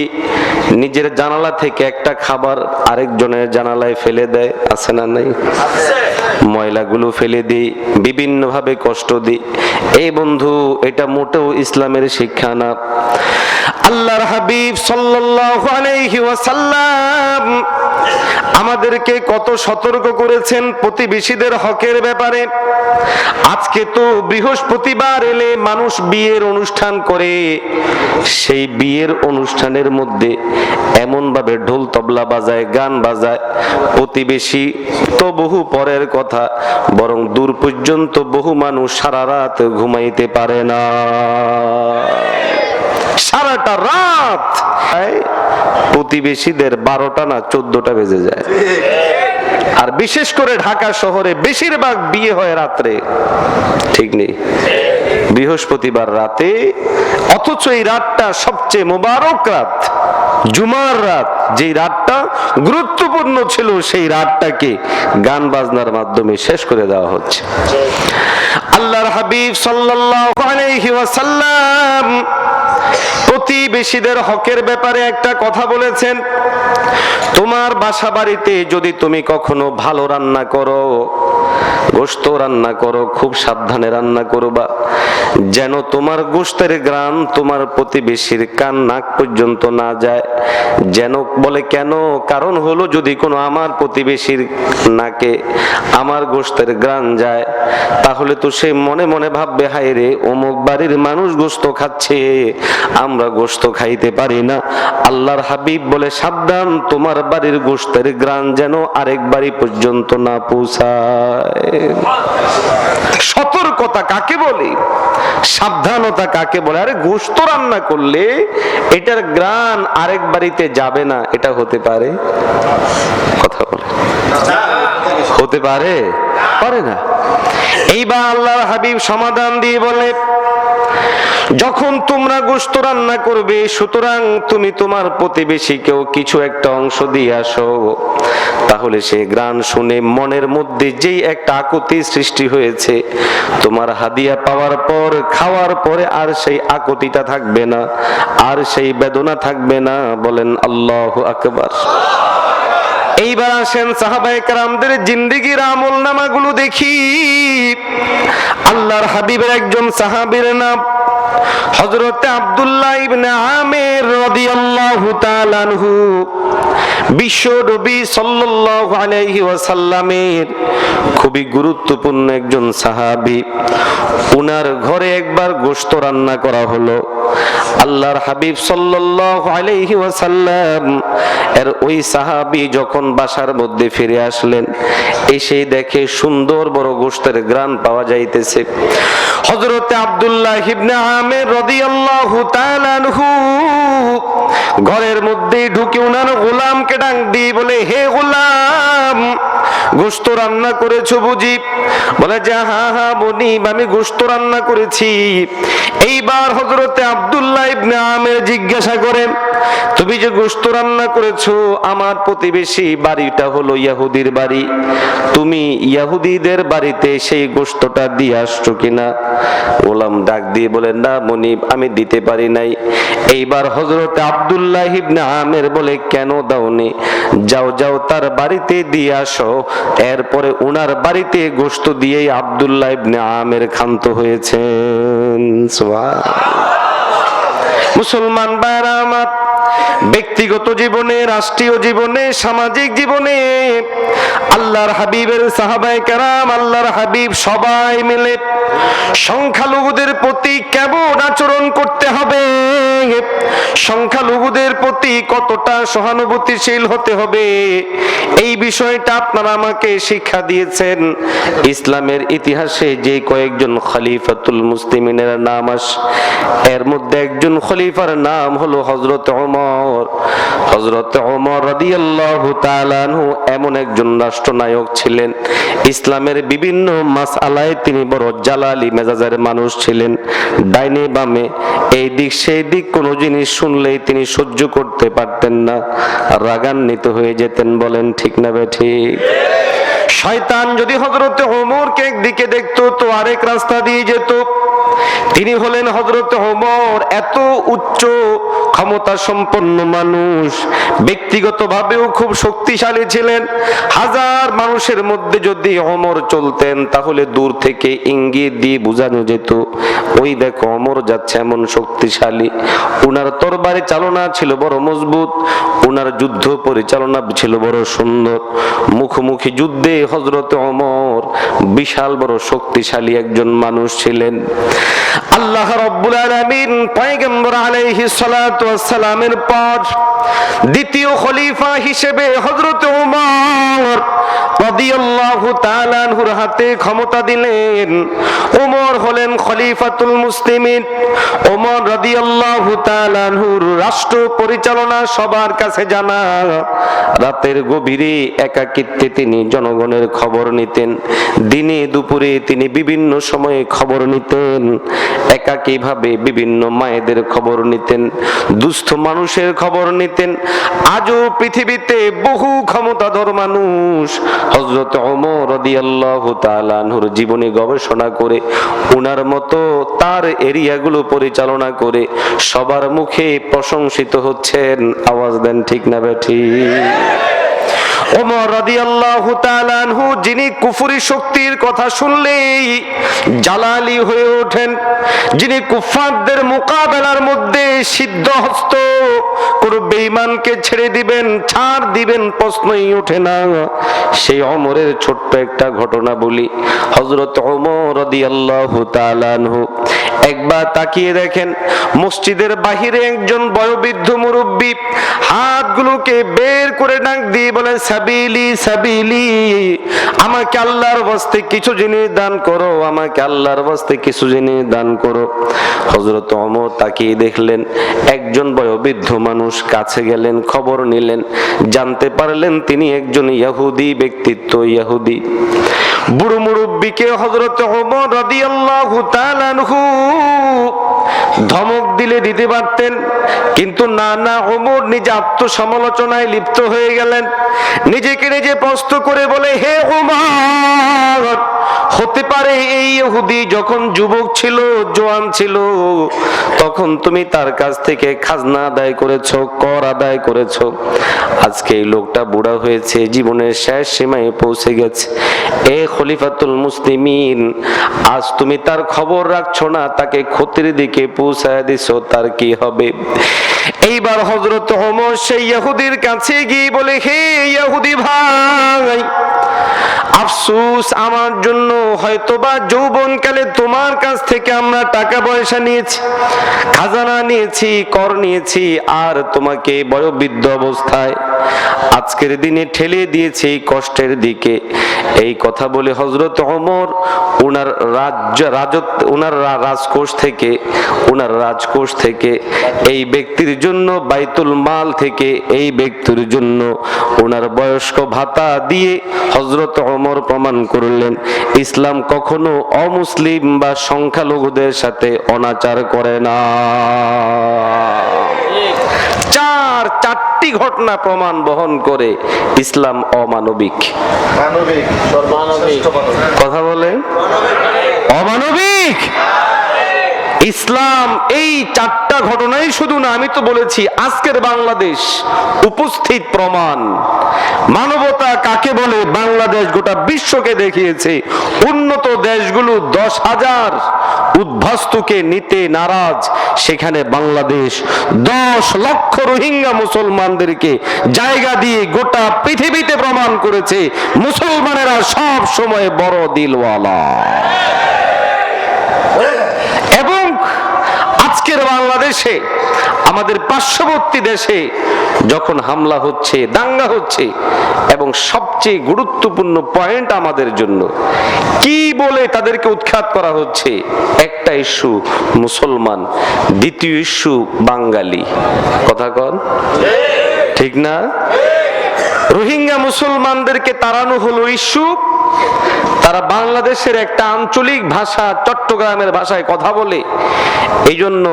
নিজের জানালা থেকে একটা খাবার আরেকজনের জানালায় ফেলে দেয়, আছে না নাই? ময়লাগুলো ফেলে দিই, বিভিন্ন ভাবে কষ্ট দিই। এই বন্ধু, এটা মোটেও ইসলামের শিক্ষা না। আল্লাহর হাবিব সাল্লাল্লাহু আলাইহি ওয়াসাল্লাম আমাদেরকে কত সতর্ক করেছেন প্রতিবেশীদের হকের ব্যাপারে। আজকে তো বৃহস্পতিবার এলে মানুষ বিয়ের অনুষ্ঠান করে, সেই বিয়ের অনুষ্ঠানের মধ্যে এমন ভাবে ঢোল তবলা বাজায়, গান বাজায়, প্রতিবেশী তো বহু পরের কথা, বরং দূর পর্যন্ত বহু মানুষ সারা রাত ঘুমাইতে পারে না। সারাটা রাত প্রতিবেশীদের 12টা না 14টা বেজে যায়। আর বিশেষ করে ঢাকা শহরে বেশিরভাগ বিয়ে হয় রাত্রে, ঠিক নেই? বৃহস্পতিবার রাতে, অথচ এই রাতটা সবচেয়ে মোবারক রাত, জুমার রাত, যে রাতটা গুরুত্বপূর্ণ ছিল, সেই রাতটাকে গান বাজনার মাধ্যমে শেষ করে দেওয়া হচ্ছে। আল্লাহর হাবিব সাল্লাল্লাহু আলাইহি ওয়াসাল্লাম প্রতিবেশীদের হকের ব্যাপারে একটা কথা বলেছেন। তোমার বাসা বাড়িতে যদি তুমি কখনো ভালো রান্না করো, গোশত রান্না করো, খুব সাবধানে রান্না করবা, যেন তোমার গোশতের ঘ্রাণ তোমার প্রতিবেশীর কান নাক পর্যন্ত না যায়। যেন বলে কেন? কারণ হলো, যদি কোনো আমার প্রতিবেশীর নাকে আমার গোশতের ঘ্রাণ যায়, তাহলে তো সে মনে মনে ভাববে, হায় রে, অমুক বাড়ির মানুষ গোশত খাচ্ছে, আমরা গোশত খাইতে পারি না। আল্লাহর হাবিব বলে, সাবধান, তোমার বাড়ির গোশতের ঘ্রাণ যেন আরেক বাড়ি পর্যন্ত না পৌঁছায়। সতর্কতা কাকে বলে? সাবধানতা কাকে বলে? আরে গোশত রান্না করলে এটার ঘ্রাণ আরেক বাড়িতে যাবে না, এটা হতে পারে? কথা বলে হতে পারে? পারে না। এইবার আল্লাহর হাবিব সমাধান দিয়ে বলে, যখন তোমরা গোশত রান্না করবে, সুতরাং তুমি তোমার প্রতিবেশীকেও কিছু একটা অংশ দিয়ে আসো। তাহলে সেই ঘ্রাণ শুনে মনের মধ্যে যেই একটা আকুতি সৃষ্টি হয়েছে, তোমার হাদিয়া পাওয়ার পর, খাওয়ার পরে আর সেই আকুতিটা থাকবে না, আর সেই বেদনা থাকবে না। বলেন আল্লাহু আকবার। এইবার আসেন সাহাবায়ে কেরামদের জিন্দেগির আমল নামাগুলো দেখি। আল্লাহর হাবিবের একজন সাহাবীর নাম হযরতে আব্দুল্লাহ ইবনে আমির রাদিয়াল্লাহু তাআলা আনহু। বিশ্ব নবী সাল্লাল্লাহু আলাইহি ওয়াসাল্লামের খুবই গুরুত্বপূর্ণ একজন সাহাবী। উনার ঘরে একবার গোশত রান্না করা হলো। আল্লাহর হাবিব সাল্লাল্লাহু আলাইহি ওয়াসাল্লাম এর ওই সাহাবী যখন বাসার মধ্যে ফিরে আসলেন, এসে দেখে সুন্দর বড় গোশতের ঘ্রাণ পাওয়া যাইতেছে। হযরতে আব্দুল্লাহ ইবনে আমির রাদিয়াল্লাহু তাআলা আনহু ঘরের মধ্যে ঢুকে উনার গোলামকে ডাক দিয়ে বলে, হে গোলাম, গোশত রান্না করেছো বুঝি? বলে যে, হ্যাঁ হ্যাঁ বনিব, আমি গোশত রান্না করেছি। এইবার হযরতে আব্দুল্লাহ ইবনে আমির জিজ্ঞাসা করেন, তুমি যে গোশত রান্না করেছো, আমার প্রতিবেশী বাড়িটা হলো ইহুদির বাড়ি, তুমি ইহুদিদের বাড়িতে সেই গোশতটা দিয়ে আসছো কিনা? গোলাম ডাক দিয়ে বলে, না মনিব, আমি দিতে পারি নাই। এইবার হযরতে আব্দুল্লাহ ইবনে আমির বলে, কেন দাওনি? যাও যাও, তার বাড়িতে দিয়ে আসো। এরপরে উনার বাড়িতে গোশত দিয়েই আব্দুল্লাহ ইবনে আমির ক্ষান্ত হয়েছেন। সুবহানাল্লাহ। মুসলমান ভাইরা আমার, ব্যক্তিগত জীবনে, রাষ্ট্রীয় জীবনে, সামাজিক জীবনে আল্লাহর হাবিবের সাহাবায়ে কেরাম, আল্লাহর হাবিব সবাই মিলে সংখ্যালঘুদের প্রতি কেমন আচরণ করতে হবে, সংখ্যালঘুদের প্রতি কতটা সহানুভূতিশীল হতে হবে, এই বিষয়টা আপনারা আমাকে শিক্ষা দিয়েছেন। ইসলামের ইতিহাসে যে কয়েকজন খলিফাতুল মুসলিমিনের নাম আসে, এর মধ্যে একজন খলিফার নাম হলো হযরত ওমর। হযরত ওমর রাদিয়াল্লাহু তাআলা আনহু এমন একজন রাষ্ট্রনায়ক ছিলেন, ইসলামের বিভিন্ন মাসআলায় তিনি বড় জালালি মেজাজের মানুষ ছিলেন। ডাইনে বামে, এই দিক সেই দিক কোনো জিনিস শুনলেই তিনি সহ্য করতে পারতেন না, রাগান্বিত হয়ে যেতেন। বলেন ঠিক না বেঠিক? শয়তান যদি হযরত ওমরকে একদিকে দেখতো তো আরেক রাস্তা দিয়ে যেত। তিনি হলেন হযরত ওমর। এত উচ্চ ক্ষমতা সম্পন্ন মানুষ, ব্যক্তিগতভাবেও খুব শক্তিশালী ছিলেন। হাজার মানুষের মধ্যে যদি ওমর চলতেন তাহলে দূর থেকে ইঙ্গিত দিয়ে বোঝানো যেত ওই দেখো ওমর যাচ্ছে, এমন শক্তিশালী। উনার তরবারি চালনা ছিল বড় মজবুত, উনার যুদ্ধ পরিচালনা ছিল বড় সুন্দর। মুখোমুখি যুদ্ধে হযরত ওমর বিশাল বড় শক্তিশালী একজন মানুষ ছিলেন। আল্লাহ রাব্বুল আলামিন পয়গম্বর আলাইহিস সালাতু ওয়াস সালামের পর দ্বিতীয় খলিফা হিসেবে হযরত ওমর রাদিয়াল্লাহু তাআলা আনহুর হাতে ক্ষমতা দিলেন। ওমর হলেন খলিফাতুল মুসলিমিন। ওমর রাদিয়াল্লাহু তাআলা আনহুর রাষ্ট্র পরিচালনা সবার কাছে জানা। রাতের গভীরে একাকিত্বে তিনি জনগণের খবর নিতেন, দিনে দুপুরে তিনি বিভিন্ন সময়ে খবর নিতেন। একাকীভাবে বিভিন্ন মায়েদের খবর নিতেন, দুস্থ মানুষের খবর নিতেন। আজও পৃথিবীতে বহু ক্ষমতাধর মানুষ হযরত ওমর রাদিয়াল্লাহু তাআলা আনহুর জীবনী গবেষণা করে উনার মতো তার এরিয়াগুলো পরিচালনা করে সবার মুখে প্রশংসিত হচ্ছেন। আওয়াজ দেন ঠিক না বেঠিক? ওমর রাদিয়াল্লাহু তাআলা আনহু যিনি কুফরি শক্তির কথা শুনলেই জালালি হয়ে ওঠেন, যিনি কুফফারদের মোকাবেলার মধ্যে সিদ্ধহস্ত, কোন বেঈমানকে ছেড়ে দিবেন, ছাড় দিবেন প্রশ্নই ওঠে না। সেই ওমরের ছোট্ট একটা ঘটনা বলি। হযরত ওমর রাদিয়াল্লাহু তাআলা আনহু একবার তাকিয়ে দেখেন মসজিদের বাহিরে একজন বয়োবৃদ্ধ মুরব্বী হাতগুলোকে বের করে ডাক দিয়ে বলেন, সাবিলি সাবিলি, আমাকে আল্লাহর ওয়াস্তে কিছু জিনিস দান করো, আমাকে আল্লাহর ওয়াস্তে কিছু জিনিস দান করো। হযরত ওমর তাকিয়ে দেখলেন একজন বয়োবৃদ্ধ মানুষ, কাছে গেলেন, খবর নিলেন, জানতে পারলেন তিনি একজন ইহুদি ব্যক্তিত্ব, ইহুদি। বুড়ো মুরব্বীকে হযরত ওমর রাদিয়াল্লাহু তাআলা আনহু ধমক দিলে দিতে পারতেন, কিন্তু না না, ওমর নিজে আত্মসমালোচনায় লিপ্ত হয়ে গেলেন। নিজেকে নিজে প্রশ্ন করে বলে, হে ওমর, হতে পারে এই ইহুদি যখন যুবক ছিল, জওয়ান ছিল, তখন তুমি তার কাছ থেকে খাজনা আদায় করেছো, কর আদায় করেছো। আজকে এই লোকটা বুড়া হয়েছে, জীবনের শেষ সীমায় পৌঁছে গেছে। এ খলিফাতুল মুসলিমিন, আজ তুমি তার খবর রাখছো না, তাকে ক্ষতির দিকে পৌঁছায় দিছো, তার কি হবে? এইবার হযরত ওমর সেই ইহুদির কাছে গিয়ে বলে, হে ইহুদি ভাই, আফসোস আমার জন্য, হয়তোবা যৌবনকালে তোমার কাছ থেকে আমরা টাকা পয়সা নিয়েছি, খাজানা নিয়েছি, কর নিয়েছি, আর তোমাকে বয়োবৃদ্ধ অবস্থায় আজকের দিনে ঠেলে দিয়েছি এই কষ্টের দিকে। এই কথা বলে হযরত ওমর ওনার রাজকোষ থেকে এই ব্যক্তির জন্য, বাইতুল মাল থেকে এই ব্যক্তির জন্য ওনার বয়স্ক ভাতা দিয়ে হযরত ওমর প্রমাণ করলেন ইসলাম কখনো অমুসলিম বা সংখ্যালঘুদের সাথে অনাচার করে না। চারটি ঘটনা প্রমাণ বহন করে ইসলাম অমানবিক। কথা বলে অমানবিক ইসলাম। এই চারটা ঘটনাই শুধু না, আমি তো বলেছি আজকের বাংলাদেশ উপস্থিত প্রমাণ। মানবতা কাকে বলে বাংলাদেশ গোটা বিশ্বকে দেখিয়েছে। উন্নত দেশগুলো 10,000 উদ্বাস্তুকে নিতে নারাজ, সেখানে বাংলাদেশ 10 লক্ষ রোহিঙ্গা মুসলমানদেরকে জায়গা দিয়ে গোটা পৃথিবীতে প্রমাণ করেছে মুসলমানেরা সব সময় বড় দিলওয়ালা। এবং আজকের বাংলাদেশে, আমাদের পার্শ্ববর্তী দেশে যখন হামলা হচ্ছে, দাঙ্গা হচ্ছে, এবং সবচেয়ে গুরুত্বপূর্ণ পয়েন্ট আমাদের জন্য কি বলে তাদেরকে উৎখাত করা হচ্ছে, একটা ইস্যু মুসলমান, দ্বিতীয় ইস্যু বাঙালি। কথা কন ঠিক না? রোহিঙ্গা মুসলমানদেরকে তাড়ানো হলো ইস্যু, তারা বাংলাদেশের একটা আঞ্চলিক ভাষা, চট্টগ্রামের ভাষায় কথা বলে। এই জন্য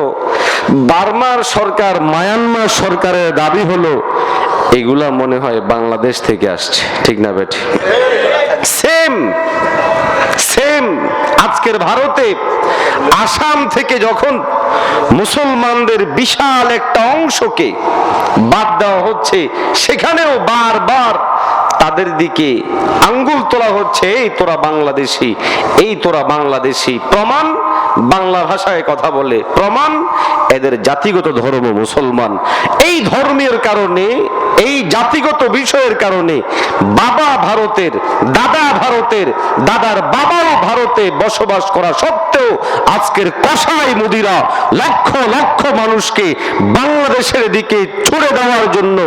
বার্মার সরকার, মায়ানমার সরকারের দাবি হলো এগুলা মনে হয় বাংলাদেশ থেকে আসছে। ঠিক না বেটি? সেম আজকের ভারতে আসাম থেকে যখন মুসলমানদের বিশাল একটা অংশকে বাদ দেওয়া হচ্ছে, সেখানেও বারবার তাদের দিকে আঙ্গুল তোলা হচ্ছে, এই তোরা বাংলাদেশি, এই তোরা বাংলাদেশি। প্রমাণ, বাংলা ভাষায় কথা বলে, প্রমাণ এদের জাতিগত ধর্ম মুসলমান। এই ধর্মের কারণে, এই জাতিগত বিষয়ের কারণে বাবা ভারতের, দাদা ভারতের, দাদার বাবাও ভারতে বসবাস করা সত্ত্বেও আজকের কসাই মুদিরা লক্ষ লক্ষ মানুষকে বাংলাদেশের দিকে ছুড়ে দেওয়ার জন্য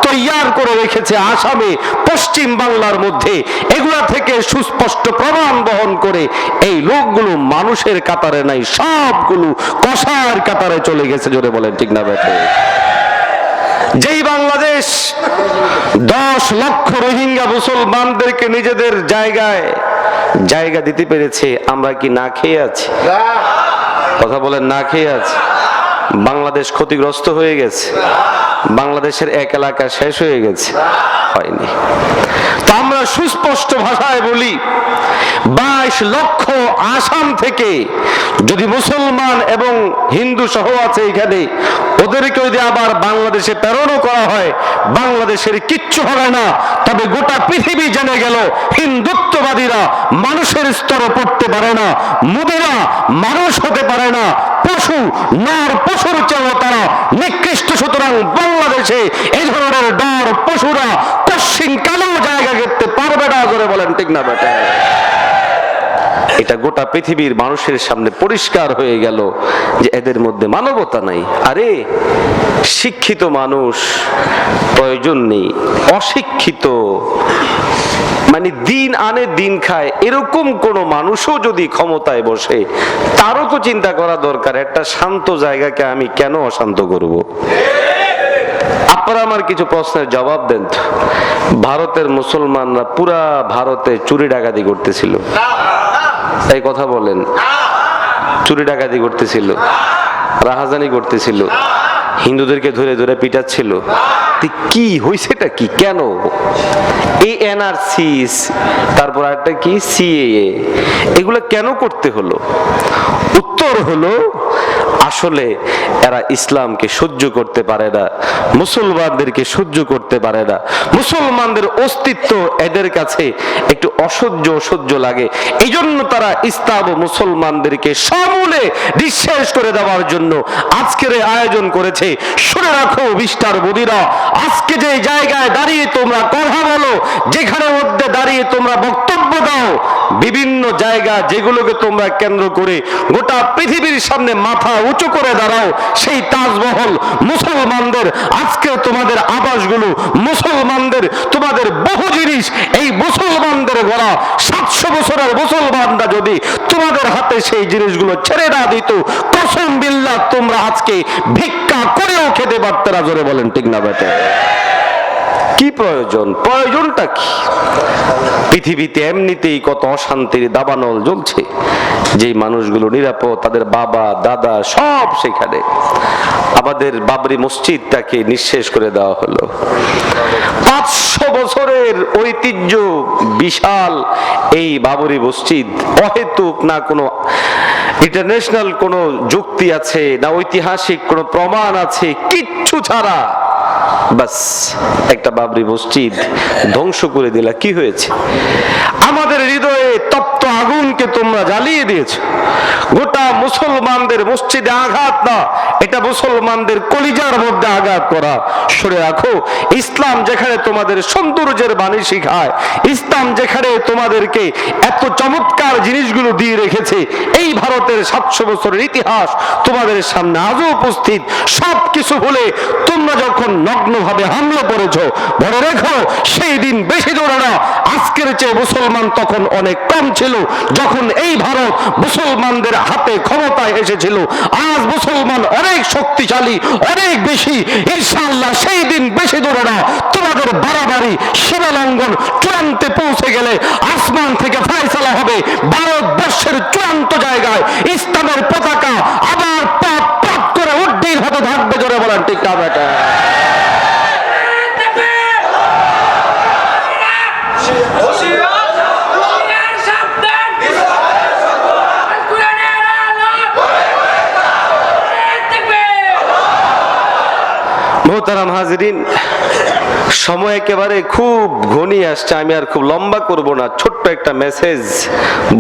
তৈয়ার করে রেখেছে আসামে, পশ্চিম বাংলার মধ্যে। এগুলা থেকে সুস্পষ্ট প্রমাণ বহন করে এই লোকগুলো মানুষের কাতারে নাই, সবগুলো কসার কাতারে চলে গেছে। জোরে বলেন ঠিক না বেঠে? যেই বাংলাদেশ 10 লক্ষ রোহিঙ্গা মুসলমানদেরকে নিজেদের জায়গায় জায়গা দিতে পেরেছে, আমরা কি না খেয়ে আছি? কথা বলেন, না খেয়ে আছি? বাংলাদেশ ক্ষতিগ্রস্ত হয়ে গেছে? বাংলাদেশের এক এলাকা শেষ হয়ে গেছে? হয়নি। তো আমরা সুস্পষ্ট ভাষায় বলি, 22 লক্ষ আসাম থেকে যদি মুসলমান এবং হিন্দু সহ আছে এখানে, ওদেরকে যদি আবার বাংলাদেশে প্রেরণও করা হয়, বাংলাদেশের কিচ্ছু হবে না। তবে গোটা পৃথিবী জেনে গেল হিন্দুত্ববাদীরা মানুষের স্তরে পড়তে পারে না, মুদিরা মানুষ হতে পারে না, পশু, নর পশুর চেয়েও তারা নিকৃষ্ট। সুতরাং বাংলাদেশে এই ধরনের নর পশুরা পশ্চিম কালেও জায়গা করতে পারবে না। করে বলেন ঠিক না বেটা? এটা গোটা পৃথিবীর মানুষের সামনে পরিষ্কার হয়ে গেল যে এদের মধ্যে মানবতা নাই। আরে শিক্ষিত মানুষ প্রয়োজন নেই, অশিক্ষিত মানে দিন আনে দিন খায় এরকম কোন মানুষও যদি ক্ষমতায় বসে, তারও তো চিন্তা করা দরকার, একটা শান্ত জায়গাকে আমি কেন অশান্ত করব? আপনারা আমার কিছু প্রশ্নের জবাব দেন। ভারতের মুসলমানরা পুরা ভারতে চুরি ডাকাতি করতেছিল, এই কথা বলেন? চুরি ডাকাতি করতেছিল, রাহাজানি করতেছিল, হিন্দুদেরকে ধরে ধরে পিটাচ্ছিল। কি হয়েছেটা কি? কেন এই এনআরসি, তারপর একটা কি সিএএ, এগুলো কেন করতে হলো? উত্তর হলো, আসলে এরা ইসলামকে সহ্য করতে পারে না, মুসলমানদেরকে সহ্য করতে পারে না। মুসলমানদের অস্তিত্ব এদের কাছে একটু অসহ্য লাগে। এই জন্য তারা ইসলাম ও মুসলমানদেরকে সমূলে নিঃশেষ করে দেওয়ার জন্য আজকের আয়োজন করেছে। শুনে রাখো বিস্তার বুদিরা, আজকে যে জায়গায় দাঁড়িয়ে তোমরা কথা বলো, যেখানে মধ্যে দাঁড়িয়ে তোমরা বক্তব্য দাও, বিভিন্ন জায়গা যেগুলোকে তোমরা কেন্দ্র করে গোটা পৃথিবীর সামনে মাথা উঁচু করে দাঁড়াও, সেই তাজমহল মুসলমানদের, আজকে তোমাদের আবাসগুলো মুসলমানদের, তোমাদের বহু জিনিস এই মুসলমানদের গড়া। 700 বছরের মুসলমানরা যদি তোমাদের হাতে সেই জিনিসগুলো ছেড়ে না দিত, কসম বিল্লাহ তোমরা আজকে ভিক্ষা করেও খেতে পারতে না। জোরে বলেন ঠিক না বেটা? কি প্রয়োজন? প্রয়োজনটা কি? পৃথিবীতে এমনিতেই কত অশান্তির দাবানল জ্বলছে, যেই মানুষগুলো নিরাপদ, তাদের বাবা দাদা সব সেখানে। আমাদের বাবরি মসজিদটাকে নিঃশেষ করে দেওয়া হলো। 500 বছরের ঐতিহ্য বিশাল এই বাবরি মসজিদ, অহেতুক না কোনো ইন্টারন্যাশনাল কোনো যুক্তি আছে, না ঐতিহাসিক কোনো প্রমাণ আছে, কিচ্ছু ছাড়া বাস একটা বাবরি মসজিদ ধ্বংস করে দিলা। কি হয়েছে? আমাদের হৃদয়ে তপ্ত আগুনকে তোমরা জ্বালিয়ে দিয়েছো। গোটা মুসলমানদের মসজিদে আঘাত না, এটা মুসলমানদের কলিজার মধ্যে আঘাত করা। শুনে রাখো, ইসলাম যেখানে তোমাদের সৌন্দর্যের বাণী শিখায়, ইসলাম যেখানে তোমাদেরকে এত চমৎকার জিনিসগুলো দিয়ে রেখেছে, এই ভারতের 700 বছরের ইতিহাস তোমাদের সামনে আজও উপস্থিত। সব কিছু ভুলে তোমরা যখন নগ্নভাবে হামলা করেছো, মনে রেখো সেই দিন বেশি দূরে না, আজকের চেয়ে মুসলমান তখন অনেক কম ছিল। যখন এই ভারত মুসলমানদের হাতে ক্ষমতায় এসেছিল, আজ মুসলমান অনেক শক্তিশালী, অনেক বেশি। ইনশাআল্লাহ সেই দিন বেশি দূরে না, তোমাদের বাড়াবাড়ি সীমা লঙ্ঘন চূড়ান্তে পৌঁছে গেলে আসমান থেকে ফয়সালা হবে। ভারতবর্ষের চূড়ান্ত জায়গায় ইসলামের পতাকা আবার পাপ পাপ করে উড্ডীন হতে থাকবে। জোরে বলেন ঠিক না বেটা? হাজরিন, সময় একেবারে খুব ঘনিয়ে আসছে, আমি আর খুব লম্বা করব না, ছোট্ট একটা মেসেজ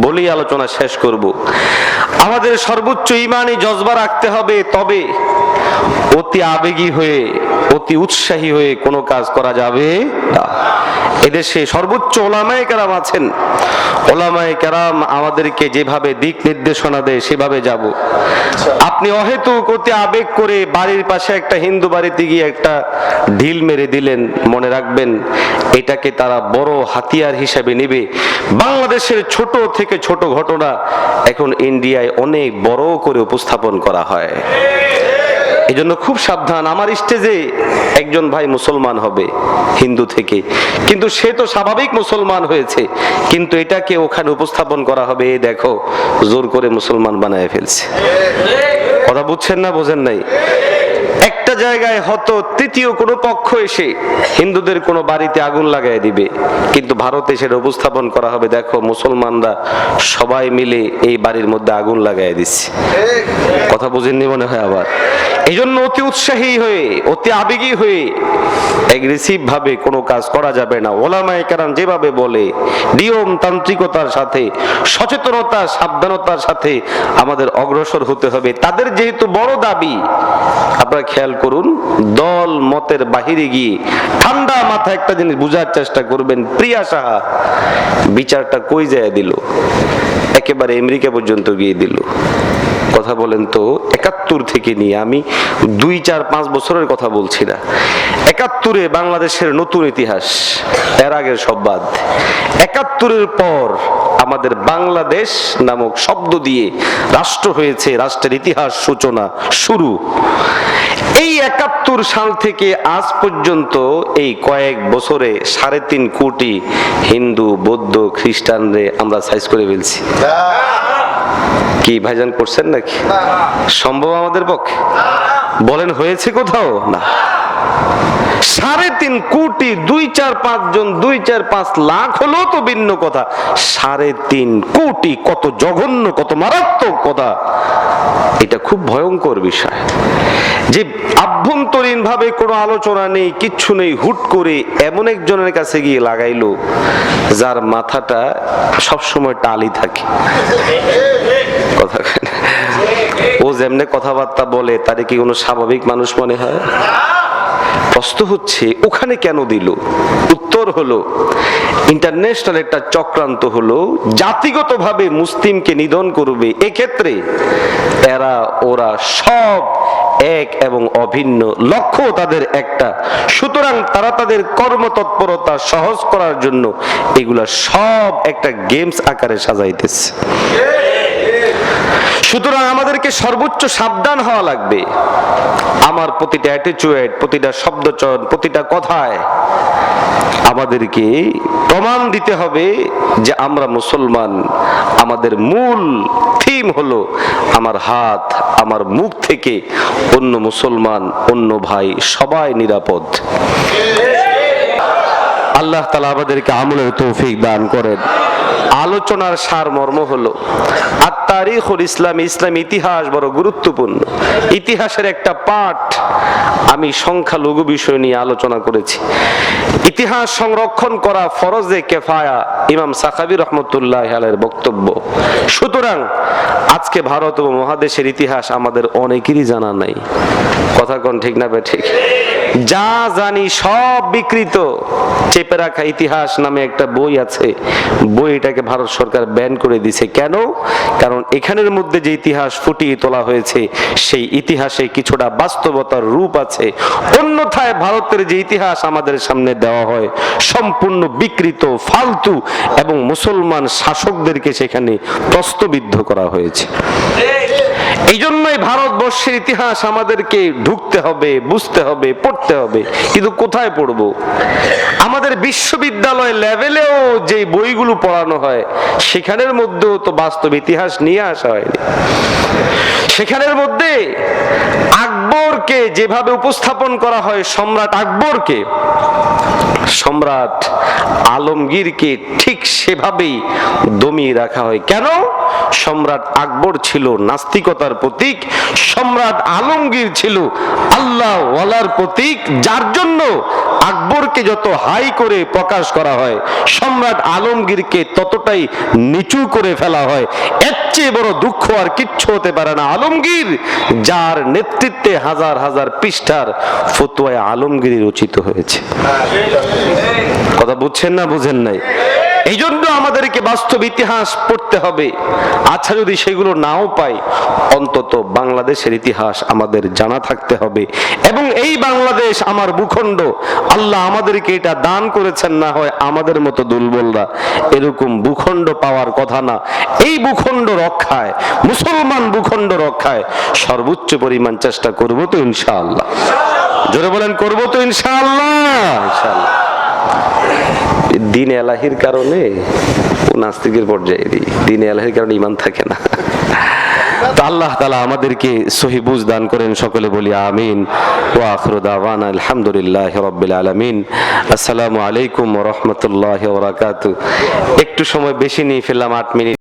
বলি আলোচনা শেষ করব। আমাদের সর্বোচ্চ ঈমানি জজবা রাখতে হবে, তবে অতি আবেগী হয়ে অতি উৎসাহী হয়ে কোনো কাজ করা যাবে না। এদেশে সর্বোচ্চ ওলামায়ে কেরাম আছেন, ওলামায়ে কেরাম আমাদেরকে যেভাবে দিক নির্দেশনা দেয় সেভাবে যাব। আপনি অহেতুক অতি আবেগ করে বাড়ির পাশে একটা হিন্দু বাড়িতে গিয়ে একটা ঢিল মেরে দিলেন, মনে রাখবেন এটাকে তারা বড় হাতিয়ার হিসেবে নেবে। বাংলাদেশের ছোট থেকে ছোট ঘটনা এখন ইন্ডিয়ায় অনেক বড় করে উপস্থাপন করা হয়। এই জন্য খুব সাবধান। আমার স্টেজে একজন ভাই মুসলমান হবে হিন্দু থেকে, কিন্তু সে তো স্বাভাবিক মুসলমান হয়েছে, কিন্তু এটাকে ওখানে উপস্থাপন করা হবে এই দেখো জোর করে মুসলমান বানায় ফেলছে। কথা বুঝছেন না, বোঝেন নাই? একটা জায়গায় হয়তো তৃতীয় কোনো পক্ষ এসে হিন্দুদের কোনো বাড়িতে আগুন লাগাই দিবে, কিন্তু ভারতে সেটা উপস্থাপন করা হবে দেখো মুসলমানরা সবাই মিলে এই বাড়ির মধ্যে আগুন লাগাই দিচ্ছে। কথা বুঝেননি মনে হয় আবার। এই জন্য অতি উৎসাহী হয়ে অতি আবেগী হয়ে এগ্রেসিভ ভাবে কোনো কাজ করা যাবে না। ওলামায়ে কেরাম যেভাবে বলে নিয়ম তান্ত্রিকতার সাথে সচেতনতা সাবধানতার সাথে আমাদের অগ্রসর হতে হবে। তাদের যেহেতু বড় দাবি, আপনারা খেয়াল করুন, দল মতের বাহিরে গিয়ে ঠান্ডা মাথায় একটা জিনিস বুঝার চেষ্টা করবেন। প্রিয়া সাহা বিচারটা কই যায় দিল, একেবারে আমেরিকা পর্যন্ত গিয়ে দিল। কথা বলেন তো, ৭১ থেকে নিয়ে, আমি ২, ৪, ৫ বছরের কথা বলছি না, ৭১ বাংলাদেশের নতুন ইতিহাস, এর আগের সব বাদ। ৭১ পর আমাদের বাংলাদেশ নামক শব্দ দিয়ে রাষ্ট্র হয়েছে, রাষ্ট্রের ইতিহাস সূচনা শুরু। এই ৭১ সাল থেকে আজ পর্যন্ত এই কয়েক বছরে ৩.৫ কোটি হিন্দু বৌদ্ধ খ্রিস্টানরে আমরা সাইজ করে ফেলছি। কি ভাইজান করছেন নাকি? সম্ভব আমাদের পক্ষে? বলেন হয়েছে কোথাও? না। ৩.৫ কোটি, ২, ৪, ৫ জন, ২, ৪, ৫ লাখ হলো তো ভিন্ন কথা, ৩.৫ কোটি কত জঘন্য, কত মারাত্মক কথা। এটা খুব ভয়ঙ্কর বিষয় যে আভ্যন্তরীণ ভাবে কোনো আলোচনা নেই, কিচ্ছু নেই, হুট করে এমন একজনের কাছে গিয়ে লাগাইলো যার মাথাটা সবসময় টালি থাকে। কথা ও যেমনে কথাবার্তা বলে তারে কি কোনো স্বাভাবিক মানুষ মনে হয়? প্রশ্ন হচ্ছে ওখানে কেন দিল? উত্তর হলো ইন্টারন্যাশনাল একটা চক্রান্ত হলো, জাতিগতভাবে মুসলিমকে নিধন করবে। এক্ষেত্রে এরা ওরা সব এক এবং অভিন্ন, লক্ষ্য তাদের একটা। সুতরাং তারা তাদের কর্মতৎপরতা সহজ করার জন্য এগুলা সব একটা গেমস আকারে সাজাইতেছে। সুতরাং আমাদেরকে সর্বোচ্চ সাবধান হওয়া লাগবে। আমার প্রতিটা অ্যাটিটিউড, প্রতিটা শব্দচয়ন, প্রতিটা কথায় আমাদেরকে প্রমাণ দিতে হবে যে আমরা মুসলমান। আমাদের মূল থিম হলো আমার হাত, আমার মুখ থেকে অন্য মুসলমান, অন্য ভাই সবাই নিরাপদ। আল্লাহ তাআলা আমাদেরকে আমলের তৌফিক দান করেন। আলোচনার সারমর্ম হলো আত-তারিখুল ইসলামী, ইসলামী ইতিহাস বড় গুরুত্বপূর্ণ। ইতিহাসের একটা পাঠ আমি সংখ্যালঘু বিষয় নিয়ে আলোচনা করেছি। ইতিহাস সংরক্ষণ করা ফরজে কেফায়া, ইমাম সাখাবী রহমতুল্লাহ আলাইহির বক্তব্য। সুতরাং আজকে ভারত ও মহাদেশের ইতিহাস আমাদের অনেকেরই জানা নাই। কথা কোন ঠিক না ঠিক? যা জানি সব বিকৃত। চেপে রাখা ইতিহাস নামে একটা বই আছে, বইটাকে ভারত সরকার ব্যান করে দিয়েছে। কেন? কারণ এখানের মধ্যে যে ইতিহাস ফুটিয়ে তোলা হয়েছে সেই ইতিহাসে কিছুটা বাস্তবতার রূপ আছে। অন্যথায় ভারতের যে ইতিহাস আমাদের সামনে দেওয়া হয় সম্পূর্ণ বিকৃত, ফালতু এবং মুসলমান শাসকদেরকে সেখানে প্রশ্নবিদ্ধ করা হয়েছে। এই জন্যই ভারতবর্ষের ইতিহাস আমাদেরকে ঢুকতে হবে, বুঝতে হবে, পড়তে হবে। কিন্তু কোথায় পড়বো? আমাদের বিশ্ববিদ্যালয় লেভেলেও যে বইগুলো পড়ানো হয় সেখানের মধ্যেও তো বাস্তব ইতিহাস নিয়ে আসা হয়নি। সেখানের মধ্যে আকবরকে যেভাবে উপস্থাপন করা হয়, সম্রাট আকবরকে, সম্রাট আলমগীরকে ঠিক সেভাবেই দমিয়ে রাখা হয়। কেন? সম্রাট আকবর ছিল নাস্তিকতার প্রতীক, সম্রাট আলমগীর ছিল আল্লাহ ওয়ালার প্রতীক, যার জন্য আকবরকে যত হাই করে প্রকাশ করা হয় সম্রাট আলমগীরকে ততটাই নিচু করে ফেলা হয়। এর চেয়ে বড় দুঃখ আর কিচ্ছু হতে পারে না। আলমগীর যার নেতৃত্বে হাজার হাজার পৃষ্ঠার ফতোয়ায়ে আলমগীরি রচিত হয়েছে। কথা বুঝছেন না বুঝেন নাই? এই জন্য আমাদেরকে বাস্তব ইতিহাস পড়তে হবে। আচ্ছা, যদি সেগুলো নাও পাই, অন্তত বাংলাদেশের ইতিহাস আমাদের জানা থাকতে হবে। এবং এই বাংলাদেশ আমার ভূখণ্ড, আল্লাহ আমাদেরকে এটা দান করেছেন, না হয় আমাদের মতো দুর্বলরা এরকম ভূখণ্ড পাওয়ার কথা না। এই ভূখণ্ড রক্ষায়, মুসলমান ভূখণ্ড রক্ষায় সর্বোচ্চ পরিমাণ চেষ্টা করব তো ইনশাআল্লাহ। জোরে বলেন, করব তো ইনশাআল্লাহ। ইনশাআল্লাহ দিন এলাহির কারণে ও নাস্তিকের পর্যায়ে দিন এলাহির কারণে ঈমান থাকে না। আল্লাহ তাআলা আমাদেরকে সহি বুঝ দান করেন, সকলে বলি আমিন। ওয়া আখিরু দাওয়ানা আলহামদুলিল্লাহি রাব্বিল আলামিন। আসসালামু আলাইকুম ওয়া রাহমাতুল্লাহি ওয়া বারাকাতুহু। একটু সময় বেশি নিয়ে ফেললাম, 8 মিনিট।